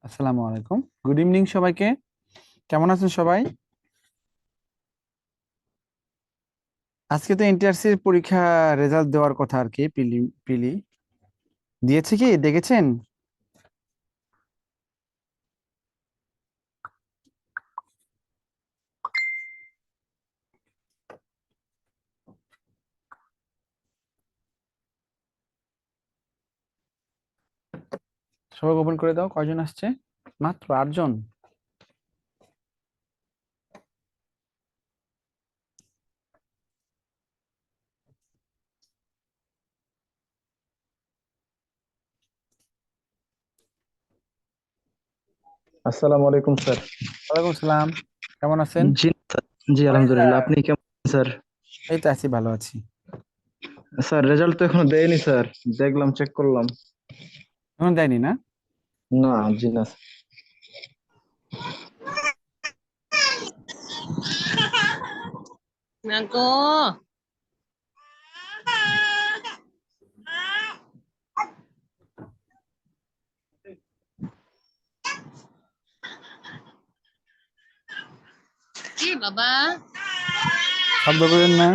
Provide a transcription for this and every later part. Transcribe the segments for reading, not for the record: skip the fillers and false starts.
আসসালামু আলাইকুম, good evening সবাইকে। কেমন আছেন সবাই? আজকে তো এনটিআরসির পরীক্ষা রেজাল্ট দেওয়ার কথা আর কি। পিলি পিলি দিয়েছে, কি দেখেছেন? সবাই ওপেন করে দাও, কয়জন আসছে? মাত্র 8 জন। আসসালামু আলাইকুম স্যার। ওয়ালাইকুম সালাম। কেমন আছেন? জি স্যার। জি আলহামদুলিল্লাহ, আপনি কেমন আছেন স্যার? এই তো আছি, ভালো আছি। স্যার রেজাল্ট তো এখনো দেয়নি স্যার, দেখলাম চেক করলাম। এখন দেয়নি না? না, জি না স্যার। না গো। কি বাবা? শব্দ করেন না।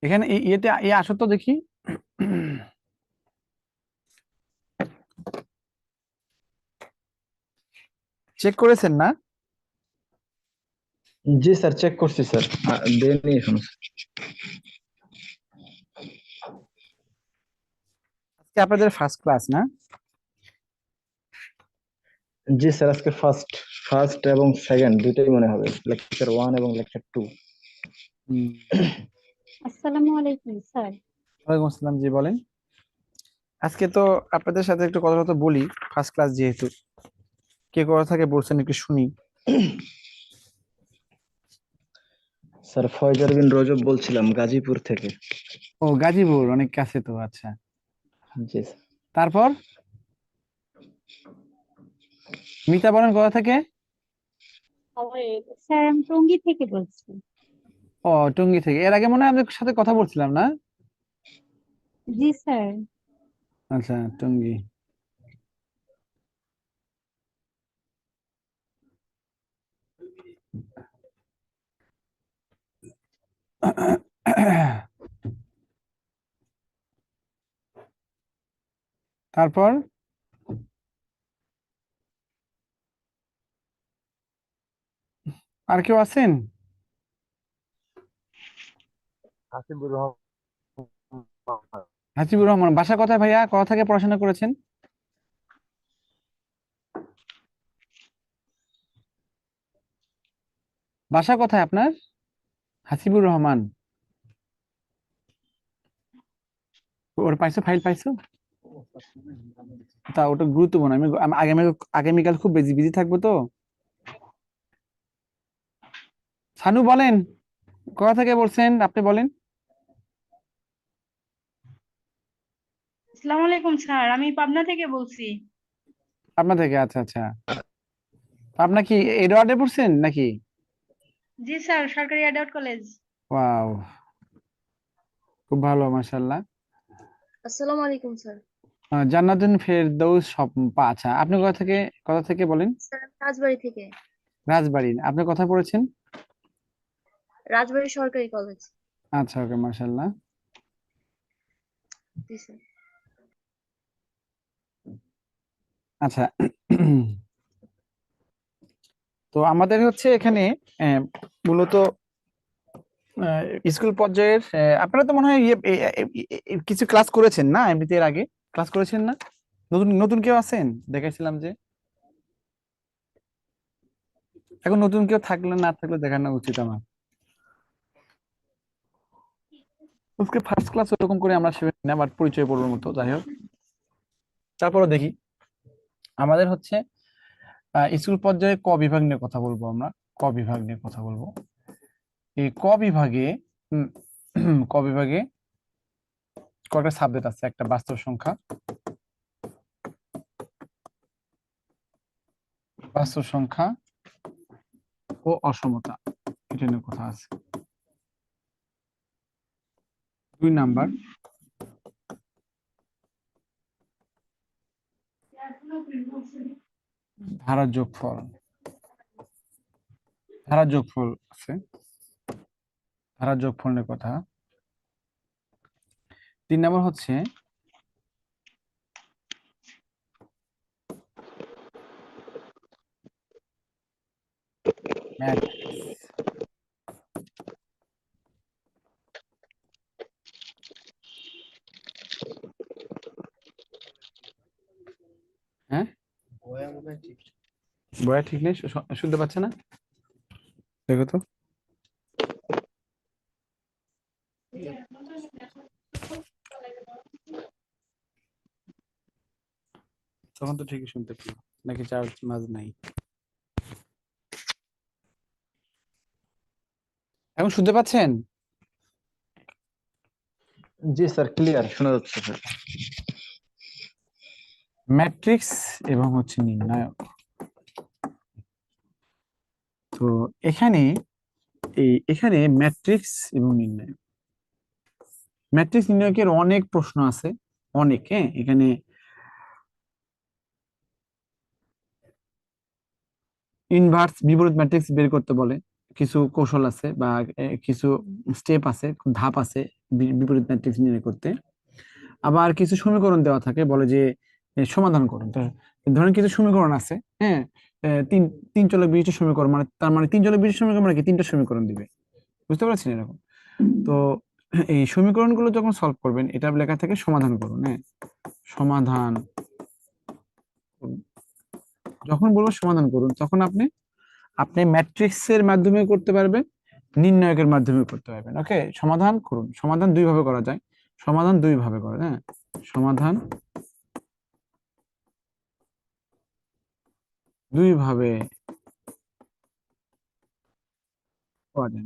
এখানে ইয়েতে আসো তো দেখি। চেক করেছেন না? জি স্যার, চেক করছি স্যার, দেয়নি এখনো। আজকে আপনাদের ফার্স্ট ক্লাস না? জি স্যার, আজকে ফার্স্ট ফার্স্ট এবং সেকেন্ড দুটোই মনে হবে, লেকচার 1 এবং লেকচার 2। হুম। আসসালামু আলাইকুম স্যার। ওয়ালাইকুম আসসালাম, জি বলেন। আজকে তো আপনাদের সাথে একটু কথা কথা বলি, ফার্স্ট ক্লাস যেহেতু। কে কথা থাকে বলছেন, একটু শুনি। স্যার ফয়জার বিন রজব বলছিলাম, গাজীপুর থেকে। ও, গাজীপুর অনেক কাছে তো, আচ্ছা। জি স্যার। তারপর মিতা বলেন কোথা থেকে? স্যার আমি টঙ্গী থেকে বলছি। ও, টঙ্গী থেকে। এর আগে মনে হয় আপনাদের সাথে কথা বলছিলাম না? জি স্যার। আচ্ছা, টঙ্গী। তারপর আর কেউ আছেন? হাসিবুর রহমান। হাসিবুর রহমান। বাসা কোথায় ভাইয়া? কোথা থেকে পড়াশোনা করেছেন? বাসা কোথায় আপনার? হাসিবুর রহমান। ওর পাইছো, ফাইল পাইছো? তা ওটা গুরুত্বপূর্ণ। আমি আমি আগামীকাল খুব বিজি বিজি থাকবো তো। সানু বলেন, কোথা থেকে বলছেন আপনি, বলেন। আসসালামু আলাইকুম স্যার, আমি পাবনা থেকে বলছি। আপনার থেকে, আচ্ছা আচ্ছা। আপনার কি এডওয়ার্ডে পড়ছেন নাকি? জি স্যার, সরকারি অ্যাডাল্ট কলেজ। ওয়াও, খুব ভালো, মাশাআল্লাহ। আসসালামু আলাইকুম স্যার। জান্নাতুল ফেরদৌস স্বপ্ন। আচ্ছা, আপনি কোথা থেকে বলেন? স্যার আমি রাজবাড়ী থেকে। রাজবাড়ী। আপনি কোথায় পড়েছেন? রাজবাড়ী সরকারি কলেজ। আচ্ছা, ওকে, মাশাআল্লাহ। জি স্যার। আচ্ছা। তো আমাদের হচ্ছে এখানে আহ, মূলত স্কুল পর্যায়ের আপনারা তো মনে হয় কিছু ক্লাস করেছেন না এমনিতে? এর আগে ক্লাস করেছেন না? নতুন নতুন কেউ আছেন? দেখাইছিলাম যে। এখন নতুন কেউ থাকলে না থাকলে দেখানো উচিত আমার। আজকে ফার্স্ট ক্লাস ওরকম করে আমরা সেভাবে না, বাট পরিচয় পড়ার মতো, যাই হোক। তারপরে দেখি, আমাদের হচ্ছে স্কুল পর্যায়ে ক বিভাগ নিয়ে কথা বলবো আমরা। ক বিভাগ নিয়ে কথা বলবো। এই ক বিভাগে ক বিভাগে কয়েকটা সাবজেক্ট আছে। একটা বাস্তব সংখ্যা, বাস্তব সংখ্যা ও অসমতা, এটা নিয়ে কথা আছে। 2 নাম্বার, ধারার যোগফল। ধারার যোগফল আছে, ধারার যোগফল নিয়ে কথা। 3 নাম্বার হচ্ছে ম্যাট্রিক্স। হ্যাঁ, বয়া ঠিক নেই, শুনতে পাচ্ছে না, দেখো তো। তখন তো ঠিকই শুনতে পেল, নাকি চার্জ মাঝ নাই? এখন শুনতে পাচ্ছেন? জি স্যার, ক্লিয়ার শোনা যাচ্ছে স্যার। ম্যাট্রিক্স এবং হচ্ছে নির্ণায়ক। তো এখানে এখানে ম্যাট্রিক্স এবং নির্ণায়ক, ম্যাট্রিক্স নির্ণায়কের অনেক প্রশ্ন আছে, অনেক। হ্যাঁ, এখানে ইনভার্স বিপরীত ম্যাট্রিক্স বের করতে বলে, কিছু কৌশল আছে বা কিছু স্টেপ আছে, ধাপ আছে বিপরীত ম্যাট্রিক্স নির্ণয় করতে। আবার কিছু সমীকরণ দেওয়া থাকে, বলে যে সমাধান করুন। তো ধরেন কিছু সমীকরণ আছে, হ্যাঁ, তিন তিন চলক বিশিষ্ট সমীকরণ, মানে তার মানে তিন চলক বিশিষ্ট সমীকরণ মানে কি, 3টা সমীকরণ দিবে, বুঝতে পারছেন এরকম। তো এই সমীকরণগুলো যখন সলভ করবেন, এটা লেখা থাকে সমাধান করুন। হ্যাঁ, সমাধান করুন। যখন বলবো সমাধান করুন, তখন আপনি আপনি ম্যাট্রিক্সের মাধ্যমে করতে পারবেন, নির্ণায়কের মাধ্যমে করতে পারবেন। ওকে, সমাধান করুন। সমাধান 2 ভাবে করা যায়, সমাধান 2 ভাবে করা যায়। হ্যাঁ, সমাধান 2 ভাবে করা যায়।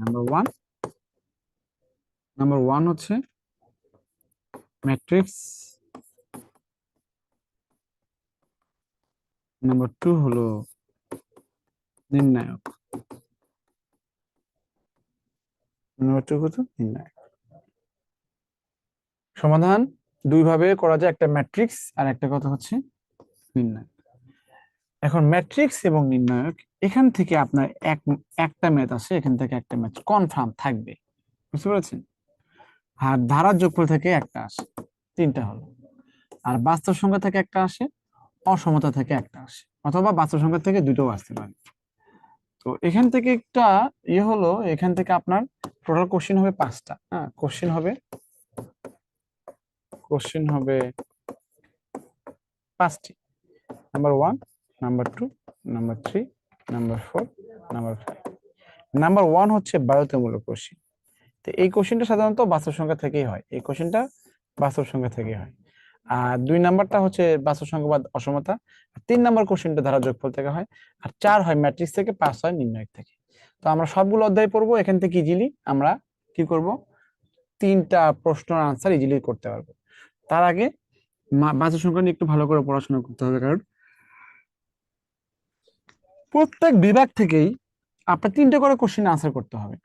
নাম্বার ওয়ান হচ্ছে ম্যাট্রিক্স, নাম্বার 2 হলো নির্ণায়ক। নাম্বার 2 হচ্ছে নির্ণায়ক। সমাধান 2 ভাবে করা যায়, একটা ম্যাট্রিক্স আর একটা কথা হচ্ছে নির্ণায়ক। এখন ম্যাট্রিক্স এবং নির্ণায়ক, এখান থেকে আপনার একটা ম্যাথ আসে, এখান থেকে একটা ম্যাথ কনফার্ম থাকবে, বুঝতে পেরেছেন। আর ধারার যোগফল থেকে একটা আসে, 3টা হলো। আর বাস্তব সংখ্যা থেকে একটা আসে, অসমতা থেকে একটা আসে, অথবা বাস্তব সংখ্যা থেকে দুটোও আসতে পারে। তো এখান থেকে একটা হলো, এখান থেকে আপনার টোটাল কোশ্চেন হবে 5টা। হ্যাঁ, কোশ্চেন হবে 5টি। Number 1, number 2, number 3, number 4, number 5। Number 1 হচ্ছে বাধ্যতামূলক কোশ্চেন। তো এই কোশ্চেনটা সাধারণত বাস্তব সংখ্যা থেকেই হয়, এই কোশ্চেনটা বাস্তব সংখ্যা থেকেই হয়। আর 2 নাম্বারটা হচ্ছে বাস্তব সংখ্যা বা অসমতা। 3 নাম্বার কোশ্চেনটা ধারা যোগফল থেকে হয়। আর 4 হয় ম্যাট্রিক্স থেকে, 5 হয় নির্ণায়ক থেকে। তো আমরা সবগুলো অধ্যায় পড়বো, এখান থেকে ইজিলি আমরা কি করব, 3টা প্রশ্নের আনসার ইজিলি করতে পারবো। তার আগে বাস্তব সংখ্যা নিয়ে একটু ভালো করে পড়াশোনা করতে হবে, কারণ প্রত্যেক বিভাগ থেকেই আপনার 3টে করে কোশ্চেন আনসার করতে হবে।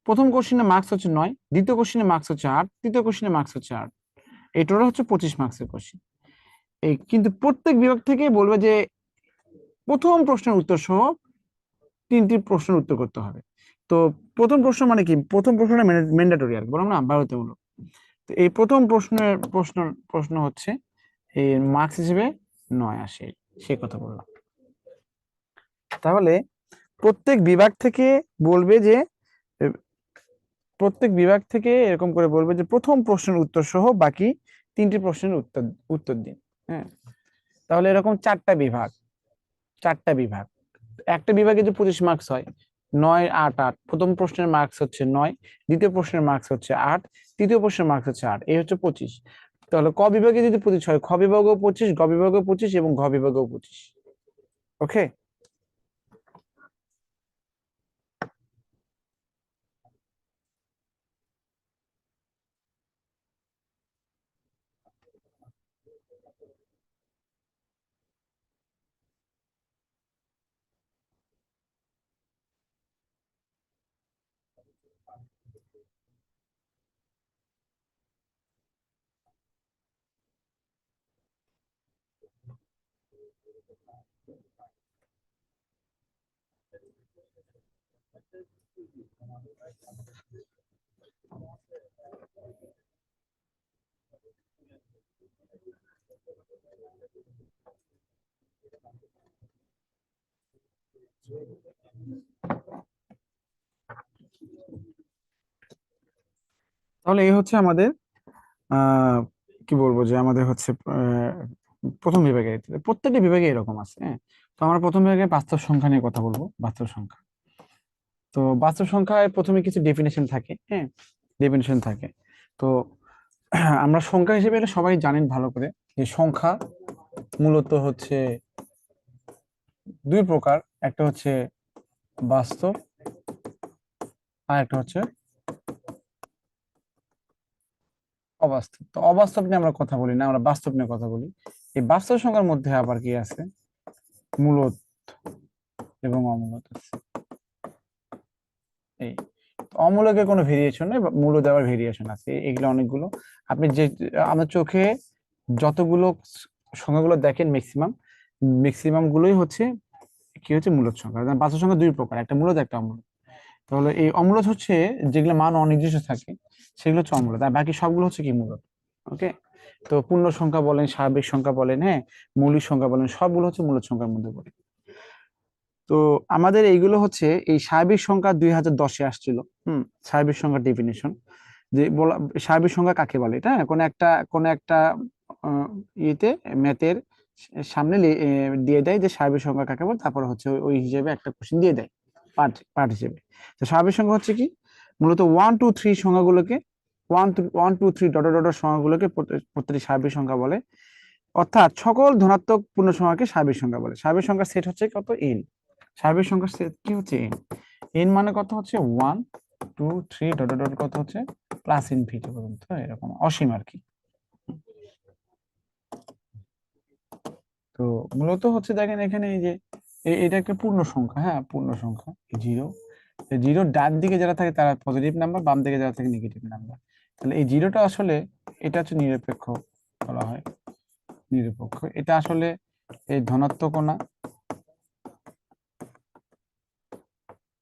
প্রথম কোশ্চেনে মার্কস হচ্ছে 9, দ্বিতীয় কোশ্চেনে মার্কস হচ্ছে 8, তৃতীয় কোশ্চেনে মার্কস হচ্ছে 8। এই টোটাল হচ্ছে 25 মার্কসের কোশ্চেন। এই কিন্তু প্রত্যেক বিভাগ থেকে বলবে যে প্রথম প্রশ্নের উত্তর সহ 3টি প্রশ্নের উত্তর করতে হবে। তো প্রথম প্রশ্ন মানে কি, প্রথম প্রশ্নটা ম্যান্ডেটরি আর বললাম না, বাধ্যতামূলক। তো এই প্রথম প্রশ্ন হচ্ছে এর মার্কস হিসেবে 9 আসে, সে কথা বললাম। তাহলে প্রত্যেক বিভাগ থেকে বলবে যে প্রত্যেক বিভাগ থেকে এরকম করে বলবে যে প্রথম প্রশ্নের উত্তর সহ বাকি 3টি প্রশ্নের উত্তর দিন। হ্যাঁ, তাহলে এরকম 4টা বিভাগ, একটা বিভাগে যে 25 মার্কস হয়, 9, 8, 8। প্রথম প্রশ্নের মার্কস হচ্ছে 9, দ্বিতীয় প্রশ্নের মার্কস হচ্ছে 8, তৃতীয় প্রশ্নের মার্কস হচ্ছে 8, এই হচ্ছে 25। তাহলে ক বিভাগে যদি 25 হয়, খ বিভাগেও 25, গ বিভাগেও 25 এবং ঘ বিভাগেও 25। ওকে, তাহলে এই হচ্ছে আমাদের কি বলবো যে আমাদের হচ্ছে প্রথম বিভাগে প্রত্যেকটা বিভাগে এরকম আছে। হ্যাঁ, তো আমরা প্রথম বিভাগে বাস্তব সংখ্যা নিয়ে কথা বলবো। বাস্তব সংখ্যা, তো বাস্তব সংখ্যায় প্রথমে কিছু ডেফিনেশন থাকে। হ্যাঁ, ডেফিনেশন থাকে। তো আমরা সংখ্যা হিসেবে এটা সবাই জানেন ভালো করে যে সংখ্যা মূলত হচ্ছে দুই প্রকার, একটা হচ্ছে বাস্তব আর একটা হচ্ছে অবাস্তব। তো অবাস্তব নিয়ে আমরা কথা বলি না, আমরা বাস্তব নিয়ে কথা বলি। এই বাস্তব সংখ্যার মধ্যে আবার কি আছে, মূলদ এবং অমূলদ আছে। এই অমূলকের কোনো ভেরিয়েশন নেই, মূলদ আবার ভেরিয়েশন আছে। এগুলো অনেকগুলো। আপনি যে আমার চোখে যতগুলো সংখ্যাগুলো দেখেন ম্যাক্সিমাম গুলোই হচ্ছে কি হচ্ছে মূলদ সংখ্যা। বাস্তব সংখ্যা দুই প্রকার, একটা মূলদ একটা অমূলদ। তাহলে এই অমূলদ হচ্ছে যেগুলো মান অনির্দিষ্ট থাকে সেগুলো হচ্ছে অমূলদ, আর বাকি সবগুলো হচ্ছে কি মূলদ। ওকে, তো পূর্ণ সংখ্যা বলেন, স্বাভাবিক সংখ্যা বলেন, হ্যাঁ, মৌলিক সংখ্যা বলেন, সবগুলো হচ্ছে মূলদ সংখ্যার মধ্যে পড়ে। তো আমাদের এইগুলো হচ্ছে এই স্বাভাবিক সংখ্যা 2010-এ আসছিল। স্বাভাবিক সংখ্যার ডেফিনেশন যে বলা, স্বাভাবিক সংখ্যা কাকে বলে, এটা কোন একটা ইয়েতে ম্যাথের সামনে দিয়ে দেয় যে স্বাভাবিক সংখ্যা কাকে বলে, তারপর হচ্ছে ওই হিসেবে একটা কোশ্চেন দিয়ে দেয় পার্ট পার্ট হিসেবে। তো স্বাভাবিক সংখ্যা হচ্ছে কি, মূলত 1 2 3 সংখ্যাগুলোকে 1 2 3 ডট ডট সংখ্যাগুলোকে প্রত্যেকটি স্বাভাবিক সংখ্যা বলে। অর্থাৎ সকল ধনাত্মক পূর্ণ সংখ্যাকে স্বাভাবিক সংখ্যা বলে। স্বাভাবিক সংখ্যার সেট হচ্ছে কত, n। স্বাভাবিক সংখ্যার সেট কি হচ্ছে, n। n মানে কত হচ্ছে 1 2 3 ডট ডট কত হচ্ছে প্লাস ইনফিনিটি পর্যন্ত, এরকম অসীম আর কি। তো মূলত হচ্ছে দেখেন এখানে এই যে এটা একটা পূর্ণ সংখ্যা। হ্যাঁ, পূর্ণ সংখ্যা জিরো। জিরোর ডান দিকে যারা থাকে তারা পজিটিভ নাম্বার, বাম দিকে যারা থাকে নেগেটিভ নাম্বার। তাহলে এই জিরোটা আসলে এটা হচ্ছে নিরপেক্ষ বলা হয়, নিরপেক্ষ। এটা আসলে এই ধনাত্মক না,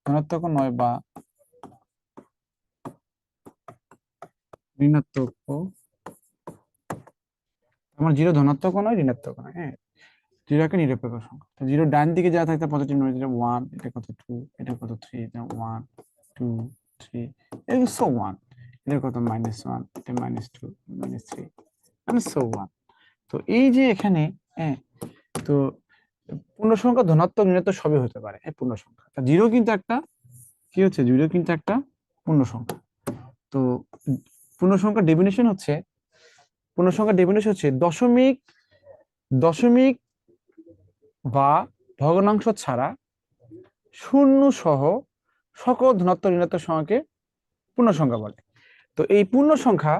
ধনাত্মক নয় বা ঋণাত্মক। আমার জিরো ধনাত্মক নয় ঋণাত্মক নয়। হ্যাঁ, জিরো একটা নিরপেক্ষ সংখ্যা। তো জিরো ডান দিকে যা থাকে পজিটিভ নাম্বার, যেটা 1, এটা কত 2, এটা কত 3, এটা 1 2 3, এটা সো 1, এটা কত -1, এটা -2 -3, মানে সো 1। তো এই যে এখানে, হ্যাঁ, তো পূর্ণ সংখ্যা ধনাত্মক ঋণাত্মক সবই হতে পারে এই পূর্ণ সংখ্যা। জিরো কিন্তু একটা কি হচ্ছে, জিরো কিন্তু একটা পূর্ণ সংখ্যা। তো পূর্ণ সংখ্যার ডেফিনিশন হচ্ছে, পূর্ণ সংখ্যার ডেফিনিশন হচ্ছে দশমিক দশমিক বা ভগ্নাংশ ছাড়া শূন্য সহ সকল ধনাত্মক ঋণাত্মক সংখ্যাকে পূর্ণ সংখ্যা বলে। তো এই পূর্ণ সংখ্যা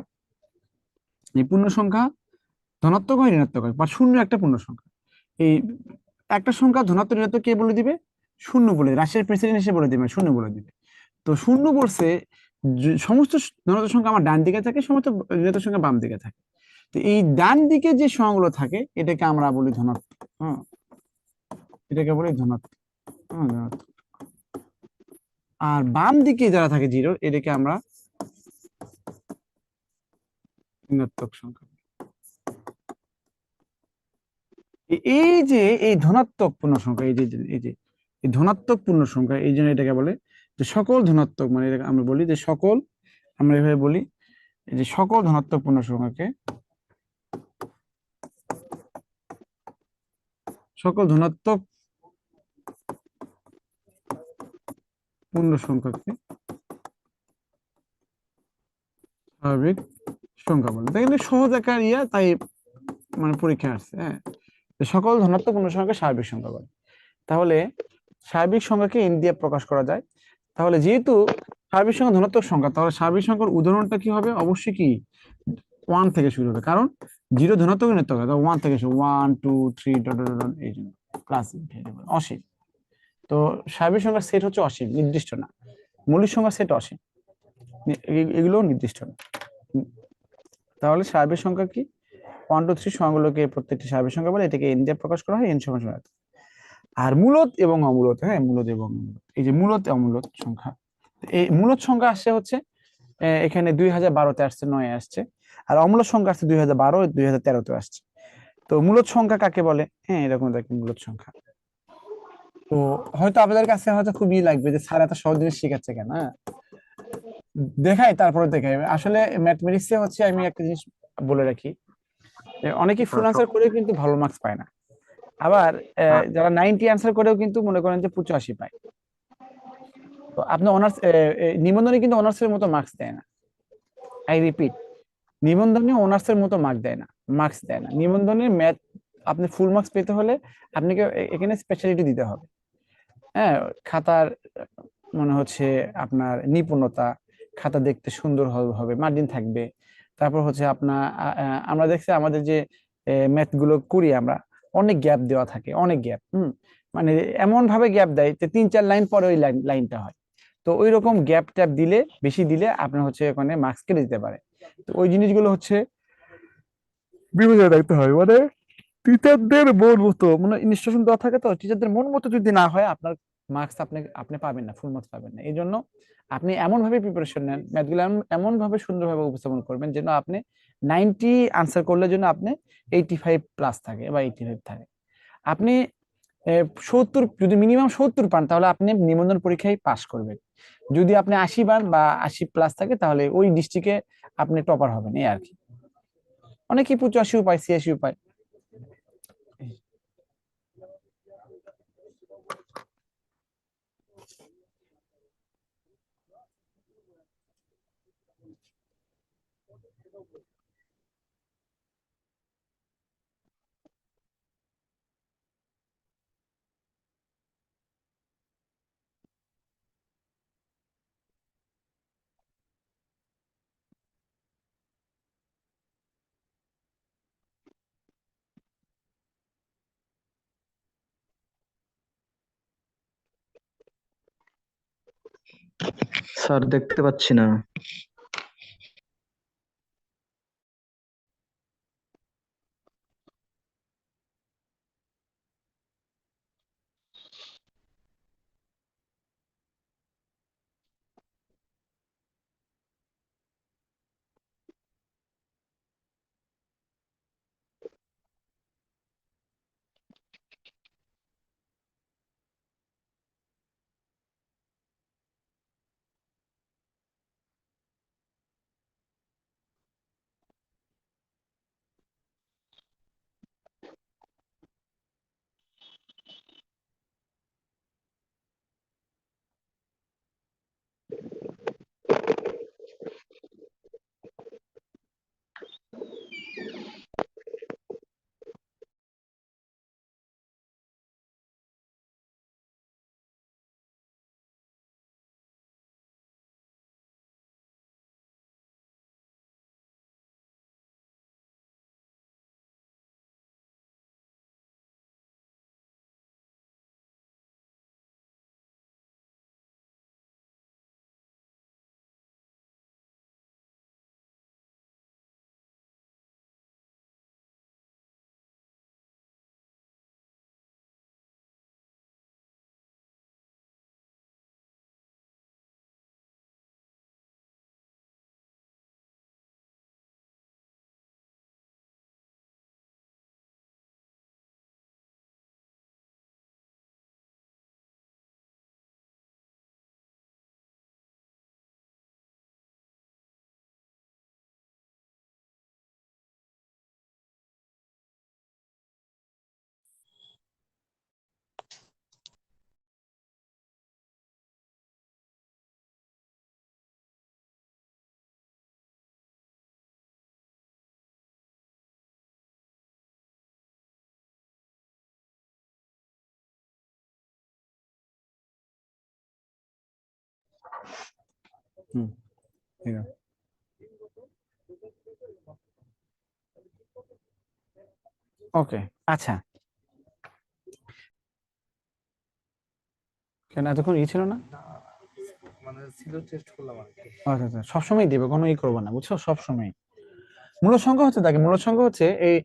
ধনাত্মক হয় ঋণাত্মক হয়, বা শূন্য একটা পূর্ণ সংখ্যা। এই একটা সংখ্যা ধনাত্মক ঋণাত্মক কে বলে দিবে, শূন্য বলে, রাশিয়ার প্রেসিডেন্ট এসে বলে দিবে শূন্য বলে দিবে। তো শূন্য বলছে সমস্ত ধনাত্মক সংখ্যা আমার ডান দিকে থাকে, সমস্ত ঋণাত্মক সংখ্যা বাম দিকে থাকে। তো এই ডান দিকে যে সংখ্যাগুলো থাকে এটাকে আমরা বলি ধনাত্মক। হ্যাঁ, এটাকে বলি ধনাত্মক। হ্যাঁ, ধনাত্মক। আর বাম দিকে যারা থাকে জিরো, এটাকে আমরা ঋণাত্মক সংখ্যা। এই যে এই ধনাত্মক পূর্ণ সংখ্যা, এই ধনাত্মক পূর্ণ সংখ্যা, এই জন্য এটাকে বলে যে সকল ধনাত্মক, মানে এটাকে আমরা বলি যে সকল, আমরা এভাবে বলি যে সকল ধনাত্মক পূর্ণ সংখ্যাকে, সকল ধনাত্মক পূর্ণ সংখ্যাকে স্বাভাবিক সংখ্যা বলে। তাই সহজ আকার তাই মানে পরীক্ষা আসছে। হ্যাঁ, সকল ধনাত্মক পূর্ণ সংখ্যাকে স্বাভাবিক সংখ্যা বলে। তাহলে স্বাভাবিক সংখ্যাকে n দিয়ে প্রকাশ করা যায়। তাহলে যেহেতু স্বাভাবিক সংখ্যা ধনাত্মক সংখ্যা, তাহলে স্বাভাবিক সংখ্যার উদাহরণটা কি হবে, অবশ্যই কি 1 থেকে শুরু হবে, কারণ জিরো ধনাত্মক ঋণাত্মক, 1 থেকে শুরু, 1 2 3 ডট ডট ডট, এই জন্য প্লাস অসীম। তো স্বাভাবিক সংখ্যার সেট হচ্ছে অসীম, নির্দিষ্ট না। মৌলিক সংখ্যার সেট অসীম, এগুলো নির্দিষ্ট না। তাহলে স্বাভাবিক সংখ্যা কি 1 2 3 সংখ্যাগুলোকে প্রত্যেকটি স্বাভাবিক সংখ্যা বলে, এটাকে n দিয়ে প্রকাশ করা হয়, n সমান সমান এত। আর মূলদ এবং অমূলদ, হ্যাঁ মূলদ এবং অমূলদ, এই যে মূলদ অমূলদ সংখ্যা, এই মূলদ সংখ্যা আসছে হচ্ছে এখানে 2012-তে আসছে, 9 আসছে। আর অমূলদ সংখ্যা আসছে 2012 2013-তে আসছে। তো মূলদ সংখ্যা কাকে বলে? হ্যাঁ এরকম দেখেন মূলদ সংখ্যা। তো হয়তো আপনাদের কাছে হয়তো খুবই লাগবে যে স্যার এত সহজ জিনিস শেখাচ্ছে কেন, হ্যাঁ দেখাই, তারপরে দেখাই। আসলে ম্যাথমেটিক্সে হচ্ছে আমি একটা জিনিস বলে রাখি, অনেকেই ফুল আনসার করেও কিন্তু ভালো মার্কস পায় না। আবার যারা 90 আনসার করেও কিন্তু মনে করেন যে 85 পায়। তো আপনি অনার্স নিবন্ধনে কিন্তু অনার্সের মতো মার্কস দেয় না। আই রিপিট, নিবন্ধনে অনার্সের মতো মার্কস দেয় না। নিবন্ধনে ম্যাথ আপনি ফুল মার্কস পেতে হলে আপনাকে এখানে স্পেশালিটি দিতে হবে। হ্যাঁ, খাতার মনে হচ্ছে আপনার নিপুণতা, খাতা দেখতে সুন্দর হবে, মার্জিন থাকবে। তারপর হচ্ছে আপনার আমরা দেখছি আমাদের যে ম্যাথ গুলো করি আমরা, অনেক গ্যাপ দেওয়া থাকে, অনেক গ্যাপ। মানে এমন ভাবে গ্যাপ দেয় যে 3 4 লাইন পরে ওই লাইনটা হয়। তো ওই রকম গ্যাপ ট্যাপ দিলে, বেশি দিলে আপনার হচ্ছে ওখানে মার্কস কেটে দিতে পারে। তো ওই জিনিসগুলো হচ্ছে বিবেচনায় রাখতে হয়। মানে টিচারদের মন মতো মানে ইনস্ট্রাকশন দেওয়া থাকে, তো টিচারদের মন মতো যদি না হয় আপনার মার্কস আপনি আপনি পাবেন না, ফুল মার্কস পাবেন না। এই জন্য আপনি এমন ভাবে প্রিপারেশন নেন, ম্যাথগুলো এমন ভাবে সুন্দরভাবে উপস্থাপন করবেন যেন আপনি 90 আনসার করলে যেন আপনি 85+ থাকে বা 85 থাকে। আপনি 70 যদি মিনিমাম 70 পান তাহলে আপনি নিবন্ধন পরীক্ষায় পাশ করবেন। যদি আপনি 80 পান বা 80+ থাকে তাহলে ওই ডিস্ট্রিক্টে আপনি টপার হবেন, এই আর কি। অনেকেই 85 পায়, 86 পায়। স্যার দেখতে পাচ্ছি না। হুম, ঠিক আছে। ওকে, আচ্ছা, কেন এতক্ষণ ছিল না? মানে ছিল টেস্ট করলাম আর কি। আচ্ছা আচ্ছা, সবসময় দেবে, কোনো ই করবো না, বুঝছো, সবসময়। মূলদ সংখ্যা হচ্ছে দেখেন, মূলদ সংখ্যা হচ্ছে এই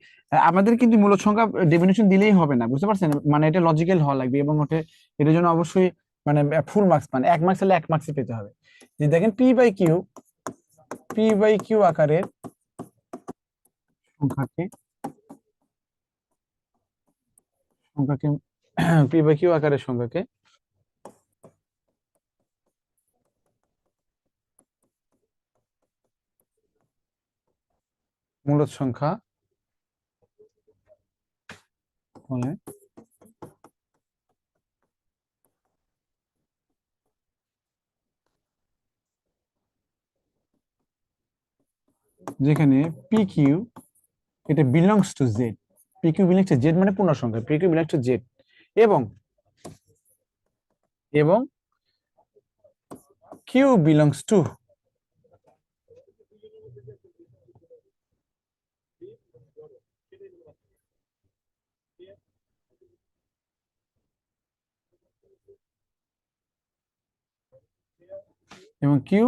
আমাদের কিন্তু মূলদ সংখ্যা ডেফিনিশন দিলেই হবে না, বুঝতে পারছেন? মানে এটা লজিক্যাল হওয়া লাগবে এবং ওটা এটার জন্য অবশ্যই মানে ফুল মার্কস, মানে 1 মার্কস হলে 1 মার্কসই পেতে হবে। যে দেখেন পি বাই কিউ আকারের সংখ্যাকে সংখ্যাকে পি বাই কিউ আকারের সংখ্যাকে মূলদ সংখ্যা বলে। যেখানে পি কিউ এটা belongs to Z, P Q belongs to Z মানে পূর্ণ সংখ্যা, P Q belongs to Z, এবং এবং কিউ বিলংস টু এবং কিউ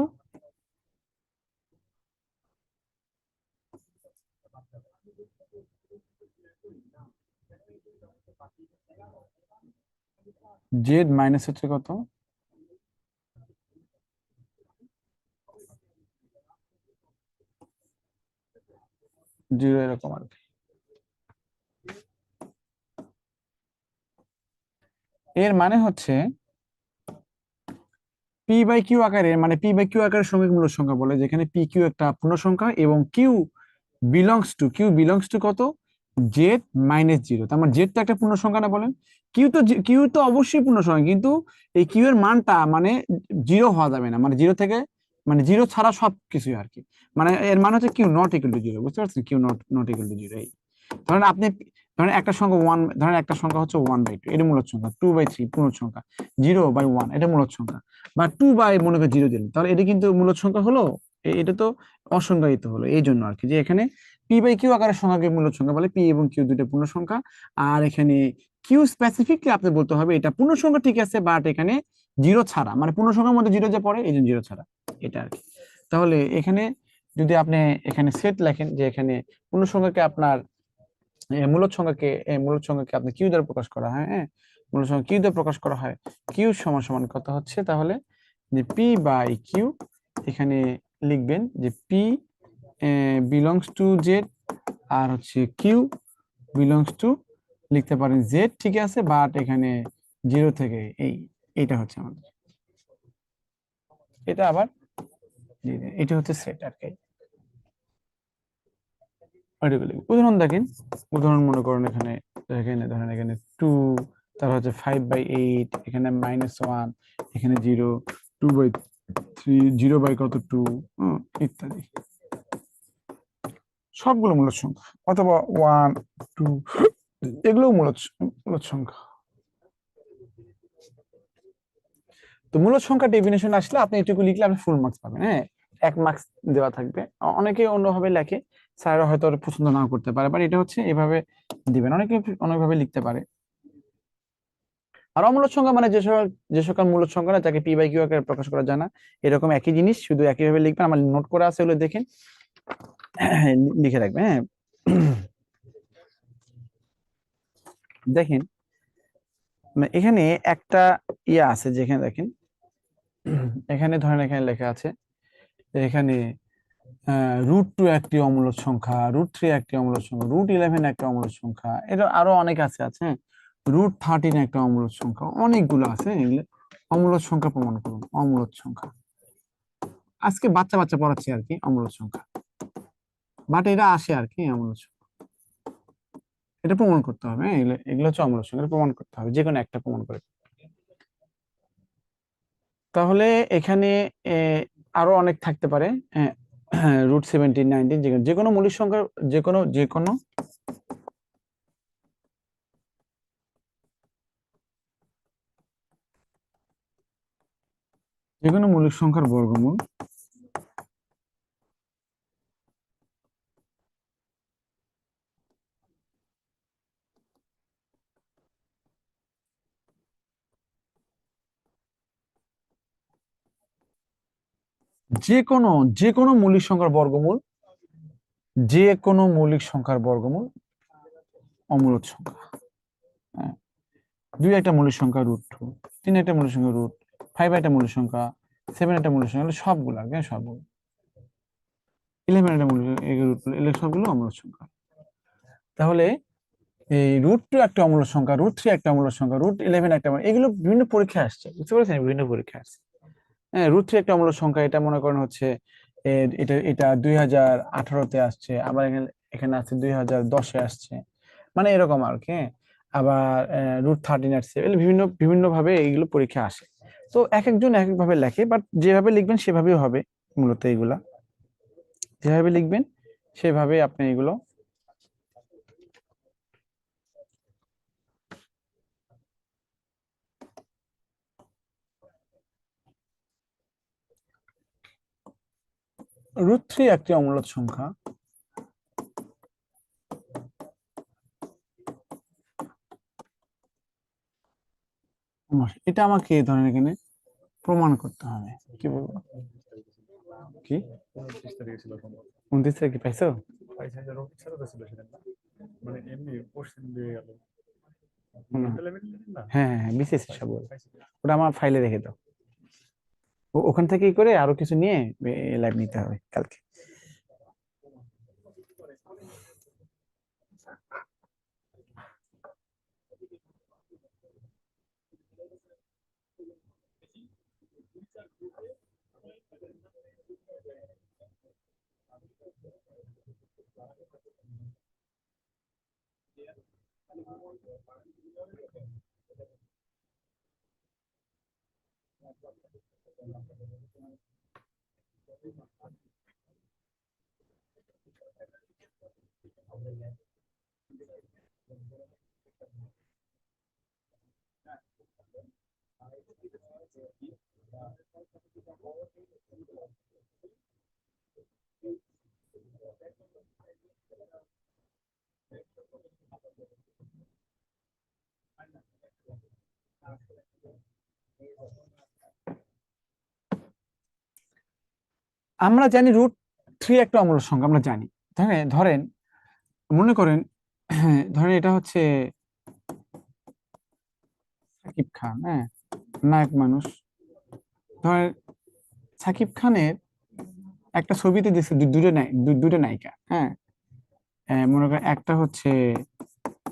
জেড মাইনাস হচ্ছে কত, জিরো, এরকম আর কি। এর মানে হচ্ছে পি বাই কিউ আকারের, মানে পি বাই কিউ আকারের সঙ্গে মূলদ সংখ্যা বলে, যেখানে পি কিউ একটা পূর্ণ সংখ্যা এবং কিউ বিলংস টু কত, জেড মাইনাস জিরো। তার মানে জেড তো একটা পূর্ণ সংখ্যা না বলেন, কিউ তো অবশ্যই পূর্ণ সংখ্যা, কিন্তু এই কিউ এর মানটা মানে জিরো হওয়া যাবে না, মানে জিরো থেকে মানে জিরো ছাড়া সবকিছুই আর কি। মানে এর মানে হচ্ছে Q not equal to zero, বুঝতে পারছেন? Q not not equal to zero. এই ধরেন আপনি ধরেন একটা সংখ্যা ওয়ান, ধরেন একটা সংখ্যা হচ্ছে 1/2, এটা মূলদ সংখ্যা। 2/3 পূর্ণ সংখ্যা। 0/1 এটা মূলদ সংখ্যা। বা 2 বাই মনে করে জিরো দিলেন, তাহলে এটা কিন্তু মূলদ সংখ্যা হলো। এটা তো অসংজ্ঞায়িত হলো, এই জন্য আর কি, যে এখানে পি বাই কিউ আকারের সংখ্যাকে মূলদ সংখ্যা বলে, পি এবং কিউ দুটো পূর্ণ সংখ্যা। আর এখানে কিউ স্পেসিফিকলি আপনি বলতে হবে এটা পূর্ণ সংখ্যা ঠিক আছে, বাট এখানে জিরো ছাড়া, মানে পূর্ণ সংখ্যার মধ্যে জিরো যে পড়ে এই জন্য জিরো ছাড়া, এটা আর কি। তাহলে এখানে যদি আপনি এখানে সেট লেখেন যে এখানে পূর্ণ সংখ্যাকে আপনার মূলদ সংখ্যাকে আপনি কিউ দ্বারা প্রকাশ করা হয়, হ্যাঁ, মূলদ সংখ্যা কিউ দ্বারা প্রকাশ করা হয়, কিউ সমান সমান কত হচ্ছে, তাহলে যে পি/কিউ এখানে লিখবেন যে পি বিলংস টু জেড, আর হচ্ছে কিউ বিলংস টু লিখতে পারেন জেড, ঠিক আছে, বাট এখানে জিরো থেকে এইটা হচ্ছে আমাদের, এটা আবার এটা হচ্ছে সেট আর কি। উদাহরণ দেখেন, উদাহরণ মনে করেন এখানে, ধরেন এখানে 2, তারপর হচ্ছে 5/8, এখানে -1, এখানে 0, 2/3, 0/কত 2, ইত্যাদি সবগুলো মূলদ সংখ্যা, অথবা 1, 2 এগুলো মূলদ সংখ্যা। তো মূলদ সংখ্যা ডেফিনেশন আসলে আপনি এটুকু লিখলে আপনি ফুল মার্কস পাবেন, হ্যাঁ, 1 মার্কস দেওয়া থাকবে। অনেকে অন্যভাবে লেখে, স্যার হয়তো ওটা পছন্দ নাও করতে পারে, বাট এটা হচ্ছে এভাবে দিবেন, অনেকে অনেকভাবে লিখতে পারে। আর অমূলদ সংখ্যা মানে যে সকল মূলদ সংখ্যা না তাকে পি/কিউ আকারে প্রকাশ করা যায় না, এরকম একই জিনিস, শুধু একইভাবে লিখবেন। আমার নোট করা আছে, ওগুলো দেখেন, লিখে রাখবেন, হ্যাঁ। দেখেন এখানে একটা ইয়া আছে, যেখানে দেখেন এখানে ধরেন এখানে লেখা আছে যে এখানে √2 একটি অমূলদ সংখ্যা, √3 একটি অমূলদ সংখ্যা, √11 একটা অমূলদ সংখ্যা, এটা আরো অনেক আছে, হ্যাঁ, √13 একটা অমূলদ সংখ্যা, অনেকগুলো আছে। এগুলো অমূলদ সংখ্যা প্রমাণ করুন, অমূলদ সংখ্যা। আজকে বাচ্চা বাচ্চা পড়াচ্ছি আর কি অমূলদ সংখ্যা, বাট এটা আসে আর কি অমূলদ সংখ্যা, এটা প্রমাণ করতে হবে, হ্যাঁ, এগুলো হচ্ছে অমূলদ সংখ্যা, এটা প্রমাণ করতে হবে, যে কোনো একটা প্রমাণ করে। তাহলে এখানে আরো অনেক থাকতে পারে, √17, 19, যে কোনো মৌলিক সংখ্যার যে কোনো মৌলিক সংখ্যার বর্গমূল যে কোনো মৌলিক সংখ্যার বর্গমূল যে কোনো মৌলিক সংখ্যার বর্গমূল অমূলদ সংখ্যা। হ্যাঁ, 2 একটা মৌলিক সংখ্যা √2, 3 একটা মৌলিক সংখ্যা √5 একটা মৌলিক সংখ্যা, 7 একটা মৌলিক সংখ্যা, সবগুলো আর কি, সবগুলো 11 একটা মৌলিক সংখ্যা, এগুলো সবগুলো অমূলদ সংখ্যা। তাহলে এই √2 একটা অমূলদ সংখ্যা, √3 একটা অমূলদ সংখ্যা, √11 একটা এগুলো বিভিন্ন পরীক্ষায় আসছে, বুঝতে পারছেন? বিভিন্ন পরীক্ষায় আসছে। হ্যাঁ, √3 একটা অমূলদ সংখ্যা, এটা মনে করেন হচ্ছে এটা 2018-তে আসছে, আবার এখানে এখানে আছে 2010-এ আসছে, মানে এরকম আর কি। আবার √13 আসছে, এগুলো বিভিন্ন বিভিন্ন ভাবে এইগুলো পরীক্ষা আসে। তো এক একজন এক এক ভাবে লেখে, বাট যেভাবে লিখবেন সেভাবেই হবে। মূলত এগুলা যেভাবে লিখবেন সেভাবে আপনি এগুলো √3 একটি অমূলদ সংখ্যা। এটা আমাকে ধরেন এখানে প্রমাণ করতে হবে, কি বলবো, কি 29 তারিখে ছিল সম্ভবত। 29 তারিখে পাইছো? পাইছে যে রোগ ছিল তো ছিল সেদিন না, মানে এমনি কোশ্চেন দিয়ে গেল হুম। লেভেল না। হ্যাঁ হ্যাঁ, বিশেষ সব পাইছে। ওটা আমার ফাইলে রেখে দাও। ওখান থেকেই করে আরো কিছু নিয়ে লাইভ নিতে হবে কালকে। আমরা জানি √3 একটা অমূলদ সংখ্যা, আমরা জানি। ধরেন মনে করেন, ধরেন এটা হচ্ছে সাকিব খান, হ্যাঁ, নায়ক মানুষ। ধরেন সাকিব খানের একটা ছবিতে যে দুটো নায়িকা, হ্যাঁ, মনে করেন একটা হচ্ছে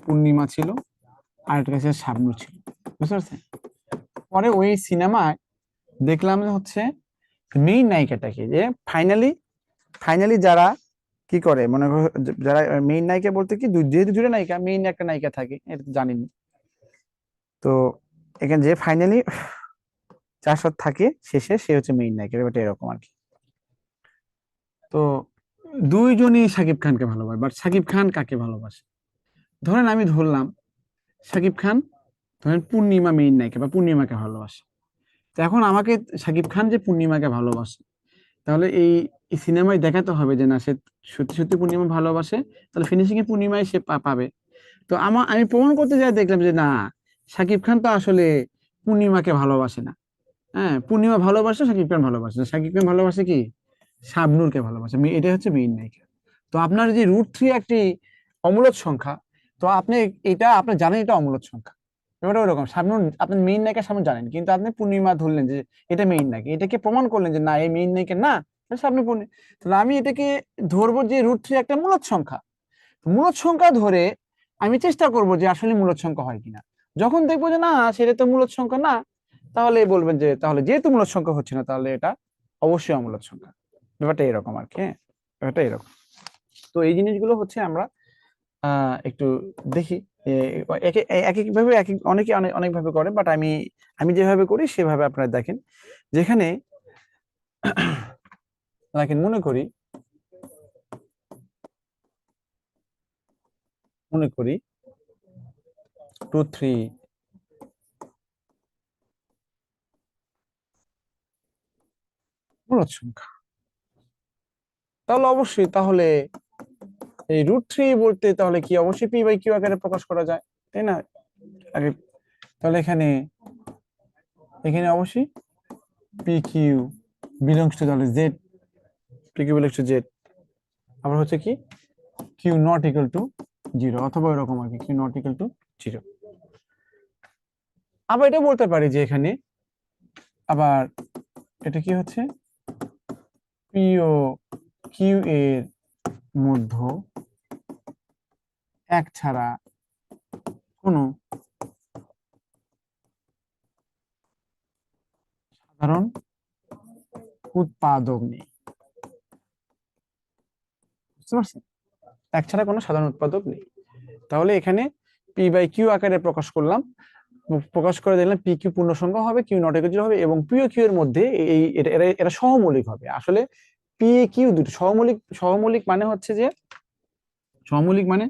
পূর্ণিমা ছিল, আর একটা হচ্ছে শাবনূর ছিল, বুঝতে পারছেন? পরে ওই সিনেমায় দেখলাম যে হচ্ছে মেইন নায়িকাটাকে, যে ফাইনালি ফাইনালি যারা কি করে, মনে করো যারা মেইন নায়িকা বলতে কি, যেহেতু দুটো নায়িকা, মেইন একটা নায়িকা থাকে, এটা তো জানিনি। তো এখানে যে ফাইনালি যার সাথে থাকে শেষে, সে হচ্ছে মেইন নায়িকা, ব্যাপারটা এরকম আর কি। তো দুইজনই সাকিব খানকে ভালোবাসে, বাট সাকিব খান কাকে ভালোবাসে? ধরেন আমি ধরলাম সাকিব খান, ধরেন পূর্ণিমা মেইন নায়িকা বা পূর্ণিমাকে ভালোবাসে। তো এখন আমাকে সাকিব খান যে পূর্ণিমাকে ভালোবাসে, তাহলে এই সিনেমায় দেখাতে হবে যে না, সে সত্যি সত্যি পূর্ণিমা ভালোবাসে, তাহলে ফিনিশিং এ পূর্ণিমায় সে পাবে। তো আমি প্রমাণ করতে যাই, দেখলাম যে না, সাকিব খান তো আসলে পূর্ণিমাকে ভালোবাসে না। হ্যাঁ, পূর্ণিমা ভালোবাসে, সাকিব খান ভালোবাসে না। সাকিব খান ভালোবাসে কি, শাবনূরকে ভালোবাসে, এটা হচ্ছে মেইন নায়িকা। তো আপনার যে √3 একটি অমূলদ সংখ্যা, তো আপনি এটা আপনি জানেন এটা অমূলদ সংখ্যা, ব্যাপারটা ওরকম। শাবনূর, আপনি মেইন নায়িকা শাবনূর জানেন, কিন্তু আপনি পূর্ণিমা ধরলেন যে এটা মেইন নায়িকা, এটাকে প্রমাণ করলেন যে না, এই মেইন নায়িকা না, শাবনূর পূর্ণিমা। তাহলে আমি এটাকে ধরবো যে √3 একটা মূলদ সংখ্যা। মূলদ সংখ্যা ধরে আমি চেষ্টা করব যে আসলে মূলদ সংখ্যা হয় কিনা। যখন দেখবো যে না, সেটা তো মূলদ সংখ্যা না, তাহলে বলবেন যে তাহলে যেহেতু মূলদ সংখ্যা হচ্ছে না, তাহলে এটা অবশ্যই অমূলদ সংখ্যা। ব্যাপারটা এরকম আর কি, হ্যাঁ, ব্যাপারটা এরকম। তো এই জিনিসগুলো হচ্ছে আমরা একটু দেখি, এক এক ভাবে অনেকে অনেক অনেক ভাবে করে, বাট আমি আমি যেভাবে করি সেভাবে আপনারা দেখেন। যেখানে দেখেন, মনে করি √3 মূলদ সংখ্যা, তাহলে অবশ্যই তাহলে এই √3 বলতে তাহলে কি অবশ্যই p/q আকারে প্রকাশ করা যায়, তাই না? আগে তাহলে এখানে এখানে অবশ্যই pq বিলংস টু তাহলে z, pq belongs to z, আবার হচ্ছে কি কিউ নট ইকুয়াল টু 0, অথবা এরকম আর কি কিউ নট ইকুয়াল টু 0। আবার এটা বলতে পারি যে এখানে আবার এটা কি হচ্ছে পি ও কিউ এর মধ্য এক ছাড়া কোনো সাধারণ উৎপাদক নেই। বুঝতে পারছেন? এক ছাড়া কোনো সাধারণ উৎপাদক নেই। তাহলে এখানে পি বাই কিউ আকারে প্রকাশ করলাম, প্রকাশ করে দিলাম পি কিউ পূর্ণ সংখ্যা হবে, কিউ নট ইকুয়াল টু 0 হবে, এবং পি ও কিউ এর মধ্যে এই এরা সহমৌলিক হবে। আসলে পি এ কিউ দুটো সহমৌলিক, সহমৌলিক মানে হচ্ছে যে সহমৌলিক মানে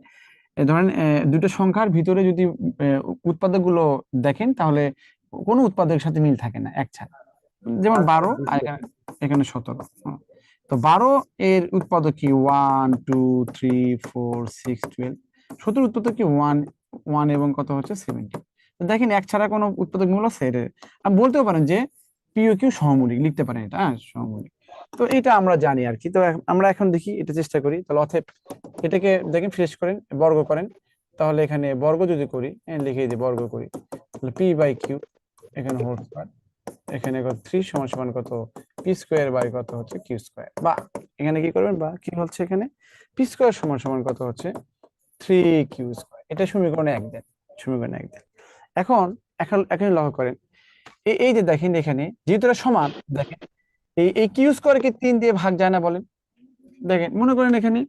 ধরেন দুটো সংখ্যার ভিতরে যদি উৎপাদক গুলো দেখেন তাহলে কোনো উৎপাদকের সাথে মিল থাকে না এক ছাড়া। যেমন 12 আর এখানে 17। তো 12 এর উৎপাদক কি 1 2 3 4 6 12, 17 উৎপাদক কি 1 1 এবং কত হচ্ছে 17। তো দেখেন এক ছাড়া কোনো উৎপাদক মূল আছে? আপনি বলতেও পারেন যে পি ও কিউ সহমৌলিক, লিখতে পারেন এটা, হ্যাঁ সহমৌলিক। তো এটা আমরা জানি আর কি। তো আমরা এখন দেখি, এটা চেষ্টা করি। তাহলে অতএব এটাকে দেখেন ফ্রেশ করেন, বর্গ করেন। তাহলে এখানে বর্গ যদি করি, লিখে দিই বর্গ করি, তাহলে পি বাই কিউ এখানে হোল স্কয়ার, এখানে কত 3 সমান সমান কত পি স্কয়ার বাই কত হচ্ছে কিউ স্কয়ার, বা এখানে কি করবেন বা কি হচ্ছে এখানে পি স্কয়ার সমান সমান কত হচ্ছে 3 কিউ স্কয়ার। এটা সমীকরণে 1 দেন, সমীকরণে 1 দেন। এখন এখন এখন লক্ষ্য করেন এই যে দেখেন এখানে যেহেতু এটা সমান, দেখেন এই কিউ স্কয়ার কি 3 দিয়ে ভাগ যায় না বলেন? দেখেন মনে করেন এখানে